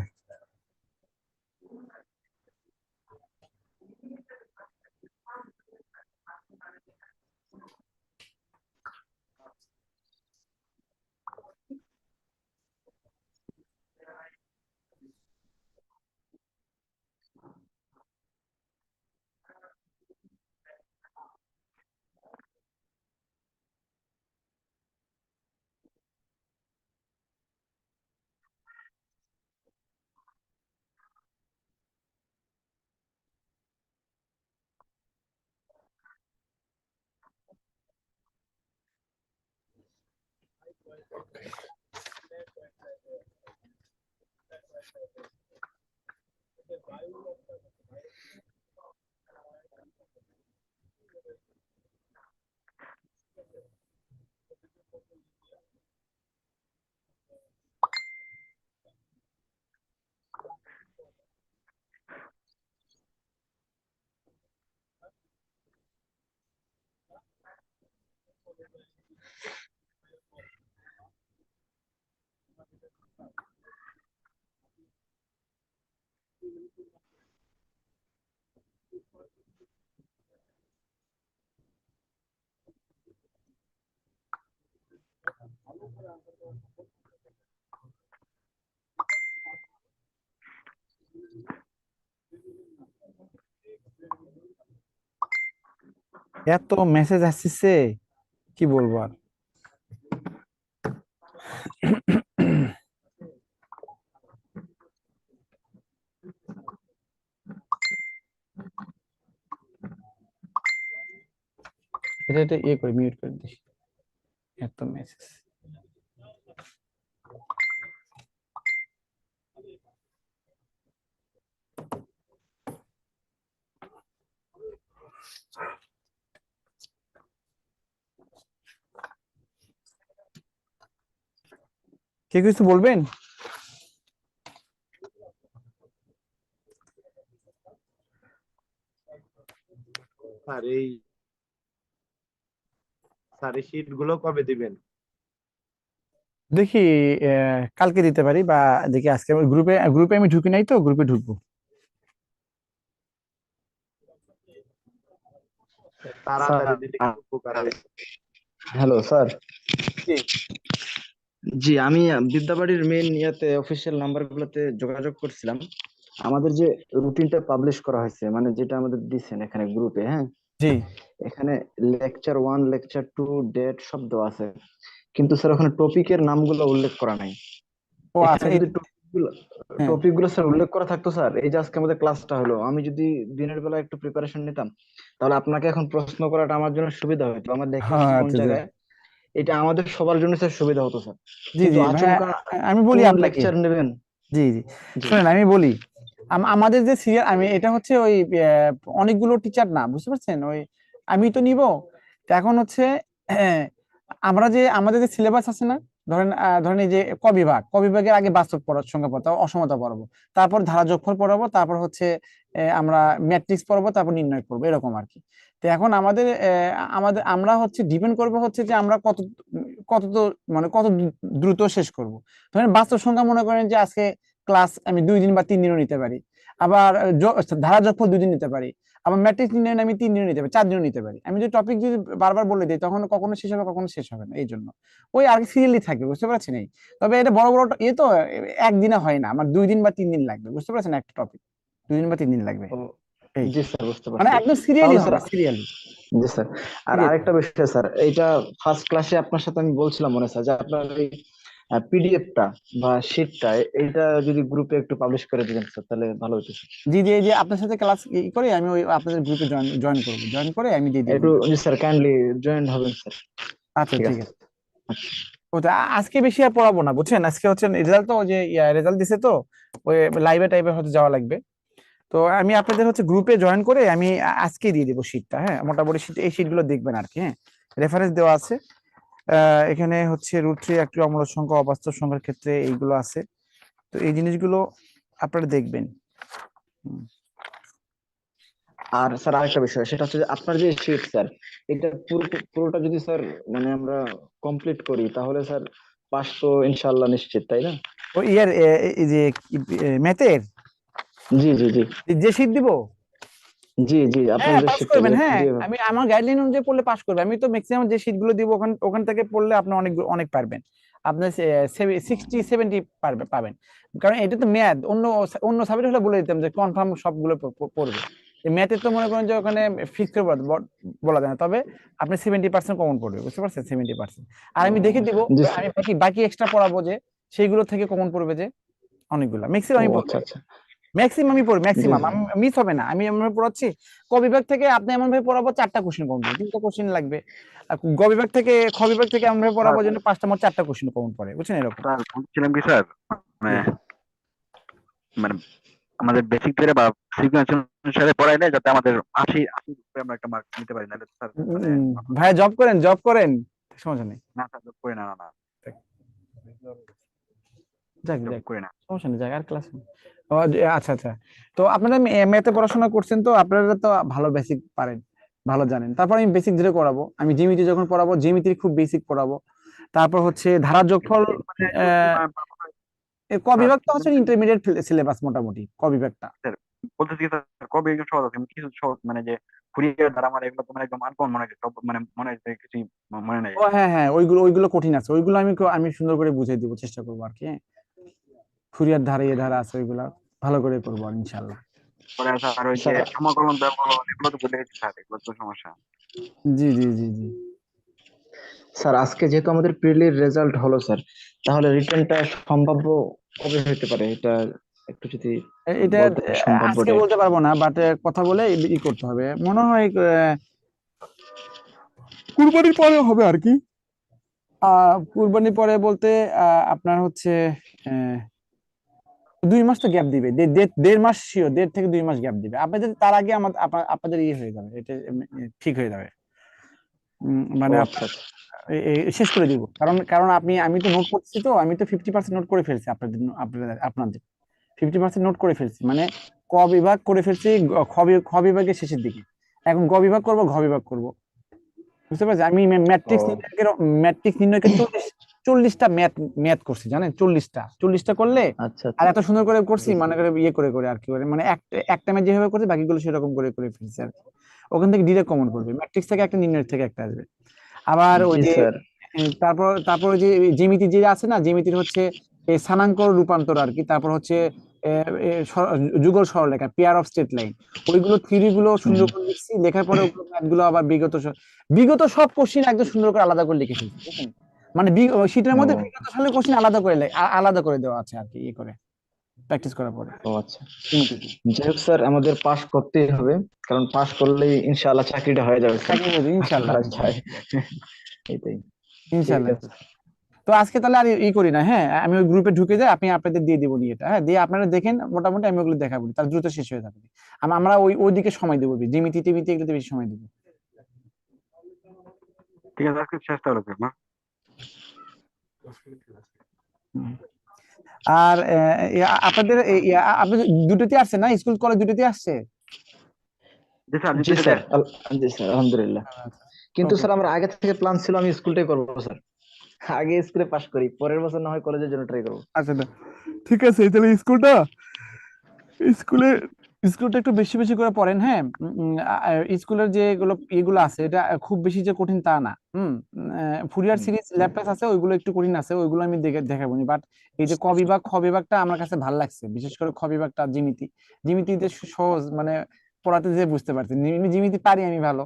এত মেসেজ আসছে, কি বলবো আর। এটা ইয়ে করে মিউট করে দিস, এত মেসেজ। কে কিছু বলবেন? স্যার এই শীট গুলো কবে দিবেন? দেখি কালকে দিতে পারি, বা দেখি আজকে গ্রুপে আমি ঢুকি নাই, তো গ্রুপে ঢুকবো। তাড়াতাড়ি দিলে একটু উপকার হয়। Hello sir. জি। জি, আমি বিদ্যাবাড়ির মেইন অফিসিয়াল নাম্বারগুলোতে যোগাযোগ করছিলাম। আমাদের যে রুটিনটা পাবলিশ করা হয়েছে, মানে যেটা আমাদের দিচ্ছেন এখানে গ্রুপে, হ্যাঁ, জি। এখানে লেকচার 1 লেকচার 2 ডেট সব দেওয়া আছে, কিন্তু স্যার ওখানে টপিকের নামগুলো উল্লেখ করা নাই। ও আচ্ছা, এখানে যদি হ্যাঁ। টপিকগুলো স্যার উল্লেখ করা থাকতো, স্যার এই যে আজকে আমাদের ক্লাসটা হলো, আমি যদি দিনের বেলা একটু প্রিপারেশন নিতাম, তাহলে আপনাকে এখন প্রশ্ন করাটা আমার জন্য সুবিধা হতো, আমার দেখা হ্যাঁ, কোন আচ্ছা, আচ্ছা। জায়গায়। এটা আমাদের সবার জন্য স্যার সুবিধা হতো স্যার, জি, কিন্তু জি ভাইয়া, আচমকা আমি বলি কোন আপনাকে। লেকচার নেবেন। জি, জি, জি শুনেন আমি বলি। আমাদের যে সিরিয়াল, আমি এটা হচ্ছে ওই অনেকগুলো টিচার না, বুঝতে পারছেন, ওই আমি তো নিব। তো এখন হচ্ছে আমরা যে আমাদের যে সিলেবাস আছে না, ধরেন এই যে ক বিভাগের আগে বাস্তব পড়ার সংখ্যা পড়াবো, অসমতা পড়াবো, তারপর ধারা যোগফল পড়াবো, তারপর হচ্ছে আমরা ম্যাট্রিক্স পড়াবো, তারপর নির্ণয় করবো, এরকম আর কি। তো এখন আমরা হচ্ছে ডিপেন্ড করবো হচ্ছে যে আমরা কত মানে কত দ্রুত শেষ করব। ধরেন বাস্তব সংখ্যা মনে করেন যে আজকে ক্লাস আমি 2 দিন বা 3 দিনও নিতে পারি, আবার ধারা যোগফল 2 দিন নিতে পারি, আবার ম্যাট্রিক্স নির্ণয় আমি 3 দিনও নিতে পারি, 4 দিনও নিতে পারি। আমি যদি টপিক যদি বারবার বলে দিই, তখন কখনো শেষ হবে, কখনো শেষ হবে না। এই জন্য ওই আর সিরিয়ালি থাকবে, বুঝতে পারছেন। এই তবে এটা বড় বড় তো একদিনে হয় না, আমার 2 দিন বা 3 দিন লাগবে, বুঝতে পারছেন, একটা টপিক 2 দিন বা 3 দিন লাগবে। ও, এই জি স্যার, বুঝতে মানে পারছি। একদম সিরিয়ালি তাহলে স্যার, হবে, সিরিয়ালি। জি স্যার, আর আরেকটা বিষয় স্যার, এইটা ফার্স্ট ক্লাসে আপনার সাথে আমি বলছিলাম মনে স্যার, যে আপনার এই পিডিএফটা বা শিটটা, এইটা যদি গ্রুপে একটু পাবলিশ করে দিবেন স্যার, তাহলে ভালো হতো স্যার। জি, জি, এই যে আপনার সাথে ক্লাস করে আমি ওই আপনাদের গ্রুপে জয়েন করবো, জয়েন করে আমি দিয়ে দিব। একটু, জি স্যার, কাইন্ডলি জয়েন হবেন স্যার। আচ্ছা, ঠিক ঠিক আছে। আছে। ওটা আজকে বেশি আর পড়াবো না, বুঝছেন, আজকে হচ্ছে রেজাল্ট, তো ওই যে রেজাল্ট দিছে, তো ওই লাইভে টাইপে হয়তো যাওয়া লাগবে। তো আমি আপনাদের হচ্ছে গ্রুপে জয়েন করে আমি আজকে দিয়ে দিব শীটটা, হ্যাঁ, মোটামুটি শীট, এই শীটগুলো দেখবেন আর কি, হ্যাঁ। রেফারেন্স দেওয়া আছে, এখানে হচ্ছে √3 একটি অমূলক সংখ্যা, অবাস্তব সংখ্যার ক্ষেত্রে এইগুলো আছে। তো এই জিনিসগুলো আপনারা দেখবেন। হুম। আর স্যার আরেকটা বিষয়, সেটা হচ্ছে যে আপনার যে শিট স্যার, এটা পুরোটা যদি স্যার মানে আমরা কমপ্লিট করি, তাহলে স্যার পাস তো ইনশাআল্লাহ নিশ্চিত, তাই না? ও এই যে ম্যাথের জি জি জি যে শীট দিব, জি জি, আপনার হ্যাঁ যে পাস শিটটা করবেন, যে হ্যাঁ। পিডিএফ। আমি আমার গাইডলাইন অনুযায়ী পড়লে পাস করবে। আমি তো ম্যাক্সিমাম যে শীট গুলো দিব, ওখান ওখান থেকে পড়লে আপনি অনেক অনেক পারবেন। আপনার 60-70 পাবেন। কারণ এটা তো ম্যাথ, অন্য অন্য সাবজেক্ট হলে বলে দিতাম যে কনফার্ম সবগুলো পড়বে। ম্যাথে তো মনে করেন যে ওখানে ফিক্স করে বলা যায় না, তবে আপনি 70% কমন পড়বে, বুঝতে পারছেন, 70%। আর আমি দেখে দিব, জি আমি স্যার। বাকি বাকি এক্সট্রা পড়াবো যে সেইগুলো থেকে কমন পড়বে, যে অনেকগুলা ম্যাক্সিমাম ও আমি আচ্ছা আচ্ছা। ম্যাক্সিমামই পড়ি, জি ম্যাক্সিমাম মিস হবে না। আমি এমন ভাবে পড়াচ্ছি, ক বিভাগ থেকে আপনি এমন ভাবে পড়াবো 4টা কোশ্চেন কমন পড়বে, 3টা কোশ্চেন লাগবে। আর গ বিভাগ থেকে, খ বিভাগ থেকে এমন ভাবে পড়াবো যেন 5টা মোট 4টা কোশ্চেন কমন পড়ে, বুঝছেন, এরকম। স্যার বলছিলাম কি স্যার, মানে মানে আমাদের বেসিক ধরে বা সিকোয়েন্স অনুসারে পড়াইলে যাতে আমাদের 80 উপরে আমরা একটা মার্ক নিতে পারি, নাহলে স্যার মানে ভাইয়া জব করেন, সমস্যা নেই। না স্যার জব করি না, না না যাক জব যাক, করি না। সমস্যা নেই, যাক আর ক্লাস। আচ্ছা, আচ্ছা। তো আপনারা ম্যাথে পড়াশোনা করছেন, তো আপনারা তো ভালো বেসিক পারেন, ভালো জানেন। তারপর আমি বেসিক ধরে করাবো, আমি জ্যামিতি যখন পড়াবো জ্যামিতির খুব বেসিক পড়াবো। তারপর হচ্ছে ধারা যোগফল, মানে ক স্যার বিভাগ তো হচ্ছে ইন্টারমিডিয়েট সিলেবাস, মোটামুটি ক বিভাগটা। বলতেছি কি স্যার, কবে একদম সহজ আছে, কিছু সহজ মানে যে ফুরিয়ার দ্বারা আমার এগুলো তো মানে একদম আনকমন মনে হয়, সব মানে মনে হয় কিছু মনে নাই। ও হ্যাঁ, হ্যাঁ, ওইগুলো কঠিন আছে, ওইগুলো আমি সুন্দর করে বুঝিয়ে দিব, চেষ্টা করবো আর কি, হ্যাঁ। ফুরিয়ার ধারা ধারা আছে, ওইগুলা ভালো করে করবো আর ইনশাল্লাহ। পরে স্যার ওই যে স্যার, সমাকলন ব্যবকলন এগুলো তো ভুলে গেছি স্যার, এগুলো তো সমস্যা। জি, জি, জি, জি। স্যার আজকে যেহেতু আমাদের প্রিলির রেজাল্ট হলো স্যার, তাহলে রিটার্নটা সম্ভাব্য কবে হতে পারে, এটা একটু যদি এটা বলতেন সম্ভাব্য আজকে ডেট। বলতে পারবো না, বাট কথা বলে করতে হবে, মনে হয় কুরবানির পরে হবে আর কি। কুরবানির পরে বলতে আপনার হচ্ছে 2 মাস তো গ্যাপ দিবে, 1.5 মাস শিওর, 1.5 থেকে 2 মাস গ্যাপ দিবে আপনাদের। তার আগে আপনাদের ইয়ে হয়ে যাবে, এটা ঠিক হয়ে যাবে। ও মানে আচ্ছা আচ্ছা। শেষ করে দিব, কারণ আমি তো নোট করছি, তো আমি তো 50% নোট করে ফেলছি আপনাদের 50% নোট করে ফেলছি, মানে ক বিভাগ করে ফেলছি, খ বিভাগের শেষের দিকে। এখন গ বিভাগ করব, ঘ বিভাগ করব, বুঝতে পারছি। আমি ম্যাট্রিক্স ও নির্ণয়কে 40টা ম্যাথ করছি, জানেন, 40টা করলে। আচ্ছা আর আচ্ছা। এত সুন্দর করে করছি, জি মানে স্যার। করে ইয়ে করে আর কি, মানে একটা ম্যাথ যেভাবে করছি বাকিগুলো সেরকম করে ফেলছি আর কি। ওখান থেকে ডিরেক্ট কমন পড়বে, ম্যাট্রিক্স থেকে একটা, নির্ণয় থেকে একটা আসবে। আবার ওই জি যে স্যার। তারপর ওই যে জ্যামিতি যে আছে না, জ্যামিতির হচ্ছে এই স্থানাঙ্ক রূপান্তর আর কি, তারপর হচ্ছে যুগল সরলরেখা, পেয়ার অফ স্ট্রেট লাইন, ওইগুলো থিওরি গুলো সুন্দর করে লিখছি, লেখার পরে ওগুলো ম্যাথগুলো আবার বিগত সব কোশ্চিন একদম সুন্দর করে আলাদা করে লিখে ফেলছি, বুঝছেন? মানে শীটের মধ্যে ও বিগত সালের কোশ্চিন আলাদা করে দেওয়া আছে আর কি, ইয়ে করে প্র্যাকটিস করার পরে। ও আচ্ছা। যাই হোক স্যার, আমাদের পাশ করতেই হবে, কারণ পাশ করলেই ইনশাআল্লাহ চাকরিটা হয়ে যাবে স্যার। চাকরি হবে ইনশাল্লাহ, আর চাই এটাই। ঠিক ইনশাল্লাহ। আছে। তো আজকে তাহলে আর করি না, হ্যাঁ, আমি ওই গ্রুপে ঢুকে যাই, আপনি আপনাদের দিয়ে দিব নিয়ে এটা, হ্যাঁ, দিয়ে আপনারা দেখেন, মোটামুটি আমি ওগুলো দেখাবো, তার দ্রুত শেষ হয়ে যাবে। আমরা ওই দিকে সময় দেবো, জিমিতি টিমিতি এগুলোতে বেশি সময় দেবো। ঠিক আছে, আজকে শেষ তাহলে স্যার না? আর আপনাদের আপনাদের দুটোতে আসছে না, স্কুল কলেজ দুটোতে আসছে? জি স্যার, জি স্যার, জি স্যার, আলহামদুলিল্লাহ। কিন্তু Okay. স্যার আমার আগে থেকে প্ল্যান ছিল আমি স্কুলটাই করবো স্যার, আগে স্কুলে পাশ করি, পরের বছর না হয় কলেজের জন্য ট্রাই করবো। আচ্ছা, ঠিক আছে, তাহলে স্কুলটা একটু বেশি বেশি করে পড়েন, হ্যাঁ। স্কুলের এগুলো আছে, এটা খুব বেশি যে কঠিন তা না। ফুরিয়ার সিরিজ ল্যাপটপ আছে, ওইগুলো একটু কঠিন আছে, ওইগুলো আমি দেখাবো নি, বাট এই যে ক বিভাগ খ বিভাগটা আমার কাছে ভালো লাগছে, বিশেষ করে খ বিভাগটা, জিমিতিতে সহজ, মানে পড়াতে যে বুঝতে পারছি, জিমিতি পারি আমি ভালো,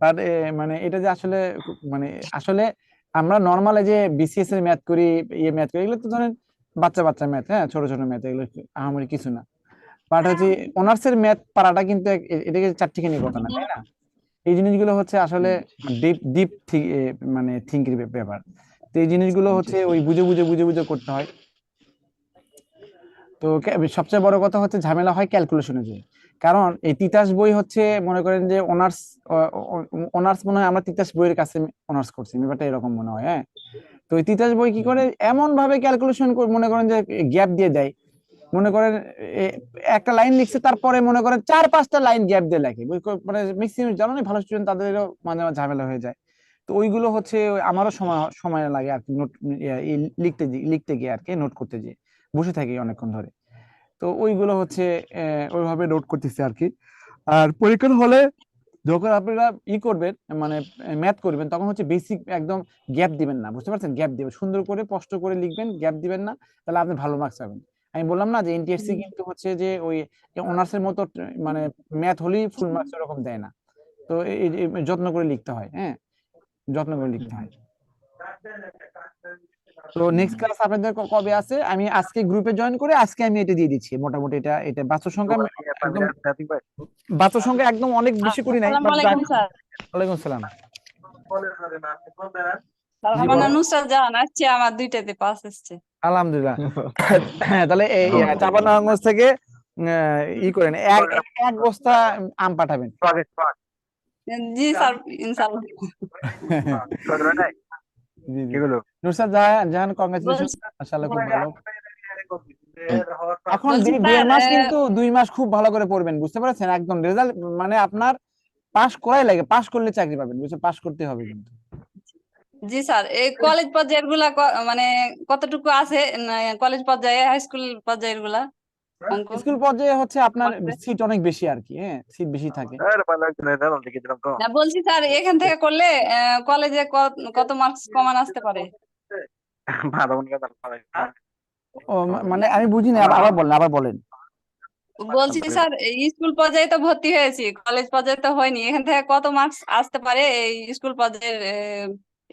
বাট মানে এটা যে আসলে মানে আসলে আমরা নর্মালে যে বিসিএস এর ম্যাথ করি, ম্যাথ করি, এগুলো তো ধরেন বাচ্চা ম্যাথ, হ্যাঁ, ছোট ছোট ম্যাথ, এগুলো আহামরি কিছু না। বাট হচ্ছে অনার্স এর ম্যাথ পারাটা কিন্তু এটাকে চারটিখানি কথা না, তাই না? এই জিনিসগুলো হচ্ছে আসলে ডিপ মানে থিঙ্কিং ব্যাপার। তো এই জিনিসগুলো হচ্ছে ওই বুঝে বুঝে করতে হয়। তো সবচেয়ে বড় কথা হচ্ছে ঝামেলা হয় ক্যালকুলেশনে, যে কারণ এই তিতাস বই হচ্ছে, মনে করেন যে অনার্স মনে হয় আমরা তিতাস বইয়ের কাছে অনার্স করছি, ব্যাপারটা এরকম মনে হয়, হ্যাঁ। তো এই তিতাস বই কি করে এমন ভাবে ক্যালকুলেশন মনে করেন যে গ্যাপ দিয়ে দেয়, মনে করেন একটা লাইন লিখছে, তারপরে মনে করেন 4-5টা লাইন গ্যাপ দিয়ে লেখে, মানে ম্যাক্সিমাম জানো না, ভালো স্টুডেন্ট তাদেরও মাঝে মাঝে ঝামেলা হয়ে যায়। তো ওইগুলো হচ্ছে আমারও সময় লাগে আর কি, নোট লিখতে গিয়ে আর কি, নোট করতে গিয়ে বসে থাকি অনেকক্ষণ ধরে। তো ওইগুলো হচ্ছে ওইভাবে নোট করতেছি আর কি। আর পরীক্ষার হলে যখন আপনারা করবেন, মানে ম্যাথ করবেন, তখন হচ্ছে বেসিক একদম গ্যাপ দিবেন না, বুঝতে পারছেন? গ্যাপ দিবেন, সুন্দর করে স্পষ্ট করে লিখবেন, গ্যাপ দিবেন না, তাহলে আপনি ভালো মার্কস পাবেন। আমি বললাম না যে এনটিএসসি কিন্তু হচ্ছে যে ওই অনার্স এর মতো মানে ম্যাথ হলেই ফুল মার্কস এরকম দেয় না। তো এই যত্ন করে লিখতে হয়, হ্যাঁ, যত্ন করে লিখতে হয়। তো নেক্সট ক্লাস আপনাদের কবে আছে? আমি আজকে গ্রুপে জয়েন করে আজকে আমি এটা দিয়ে দিচ্ছি, মোটামুটি এটা বাচ্চার সংখ্যা একদম অনেক বেশি করি নাই, বাট ওয়ালাইকুম আসসালাম। আমার নুসরাত জাহান আসছে, আমার দুইটাতে পাস আসছে। আলহামদুলিল্লাহ। হ্যাঁ, তাহলে এই চাঁপাইনবাবগঞ্জ থেকে করেন, এক বস্তা আম পাঠাবেন। জি স্যার, ইনশাআল্লাহ। জি জি, নুসরাত জাহান, কংগ্রেচুলেশন, মাশাআল্লাহ, খুব ভালো। এখন বলছি 2 স্যার, মাস, কিন্তু 2 মাস খুব ভালো করে পড়বেন, বুঝতে পারছেন? একদম রেজাল্ট মানে আপনার পাস করাই লাগে, পাস করলে চাকরি পাবেন, বুঝছেন? পাস করতে হবে কিন্তু। জি স্যার, এই কলেজ পর্যায়ের গুলা মানে কতটুকু আছে, কলেজ পর্যায়ে, হাই স্কুল পর্যায়ের গুলা অঙ্ক? স্কুল পর্যায়ে হচ্ছে আপনার সিট অনেক বেশি আর কি, হ্যাঁ, সিট বেশি থাকে। না, বলছি স্যার, এখান থেকে করলে কলেজে কত মার্কস কমান আসতে পারে? ও মানে আমি বুঝিনি, আবার বলেন। বলছি স্যার, স্কুল পর্যায়ে তো ভর্তি হয়েছি, কলেজ পর্যায়ে তো হয়নি, এখান থেকে কত মার্কস আসতে পারে এই স্কুল পর্যায়ের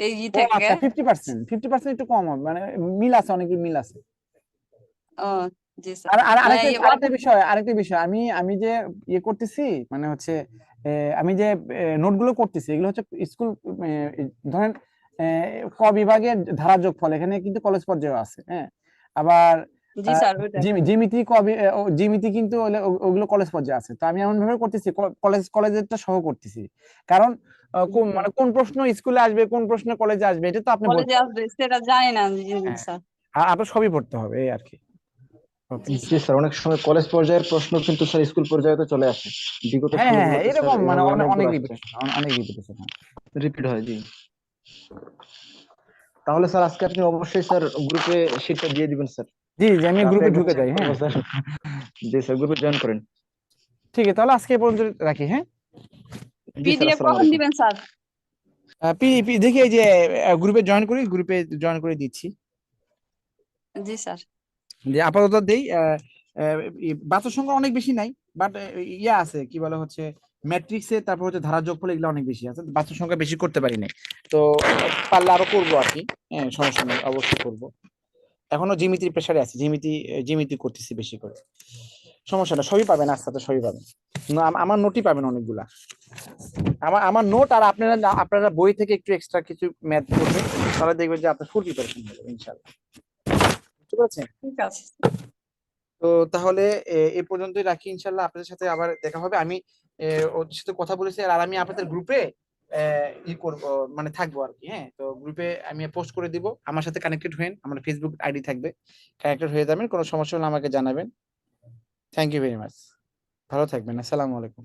এই থেকে? আচ্ছা, 50% একটু কম হবে, মানে মিল আছে, অনেক মিল আছে। ও জি স্যার। আর আরেকটা বিষয় আমি যে করতেছি, মানে হচ্ছে আমি যে নোটগুলো করতেছি, এগুলো হচ্ছে স্কুল, ধরেন ক বিভাগের ধারা যোগফল, এখানে কিন্তু কলেজ পর্যায়ে আছে, হ্যাঁ। আবার জি স্যার, জিমিতি কিন্তু ওগুলো কলেজ পর্যায়ে আছে। তো আমি এমন ভাবে করতেছি, কলেজেরটা সহ করতেছি, কারণ মানে কোন প্রশ্ন স্কুলে আসবে, কোন প্রশ্ন কলেজে আসবে, এটা তো আপনি কলেজে আসবে সেটা জানি না স্যার। আপনার সবই পড়তে হবে, এই আর কি। জি স্যার, অনেক সময় কলেজ পর্যায়ের প্রশ্ন কিন্তু স্যার স্কুল পর্যায়ে তো চলে আসে, বিগত হ্যাঁ হ্যাঁ, সালগুলোতে স্যার এরকম মানে এভাবে অনেক অনেকবার রিপিটেশন রিপিট হয়। জি, তাহলে স্যার আজকে আপনি অবশ্যই স্যার গ্রুপে শীটটা দিয়ে দিবেন স্যার। জি জি, আমি গ্রুপে ঢুকে যাই, হ্যাঁ। জি স্যার, গ্রুপে জয়েন করেন। ঠিক আছে, তাহলে আজকে এই পর্যন্ত রাখি, হ্যাঁ। জি স্যার, পিডিএফ আসসালামু কখন আলাইকুম। দিবেন স্যার? দেখি এই যে গ্রুপে জয়েন করে দিচ্ছি। জি স্যার। যে আপাতত দেই বাচ্চার সংখ্যা অনেক বেশি নাই, বাট ইয়া আছে কি বলে হচ্ছে ম্যাট্রিক্সে, তারপর হচ্ছে ধারা যোগফল, এগুলো অনেক বেশি আছে, বাচ্চার সংখ্যা বেশি করতে পারি নাই। তো পারলে আরো করবো আর কি। হ্যাঁ, সমস্যা নেই, অবশ্যই করবো। এখনো জিমিতির প্রেসারে আছি, জিমিতি করতেছি বেশি করে। সমস্যা না, সবই পাবেন, আস্তে আস্তে সবই পাবেন। আমার নোটই পাবেন অনেকগুলা। আমার নোট, আর আপনারা বই থেকে একটু এক্সট্রা কিছু ম্যাথ করবেন, তাহলে দেখবেন যে আপনার ফুল প্রিপারেশন হবে ইনশাআল্লাহ। বুঝতে পারছেন? ঠিক আছে। তো তাহলে এ পর্যন্তই রাখি, ইনশাল্লাহ আপনাদের সাথে আবার দেখা হবে। আমি ওর সাথে কথা বলেছি, আর আমি আপনাদের গ্রুপে ই করব, মানে থাকবো আর কি। হ্যাঁ, তো গ্রুপে আমি পোস্ট করে দিব, আমার সাথে কানেক্টেড হয়ে, আমার ফেসবুক আইডি থাকবে, কানেক্টেড হয়ে যাবেন। কোনো সমস্যা হলে আমাকে জানাবেন। Thank you very much. ভালো থাকবেন। আসসালামু আলাইকুম।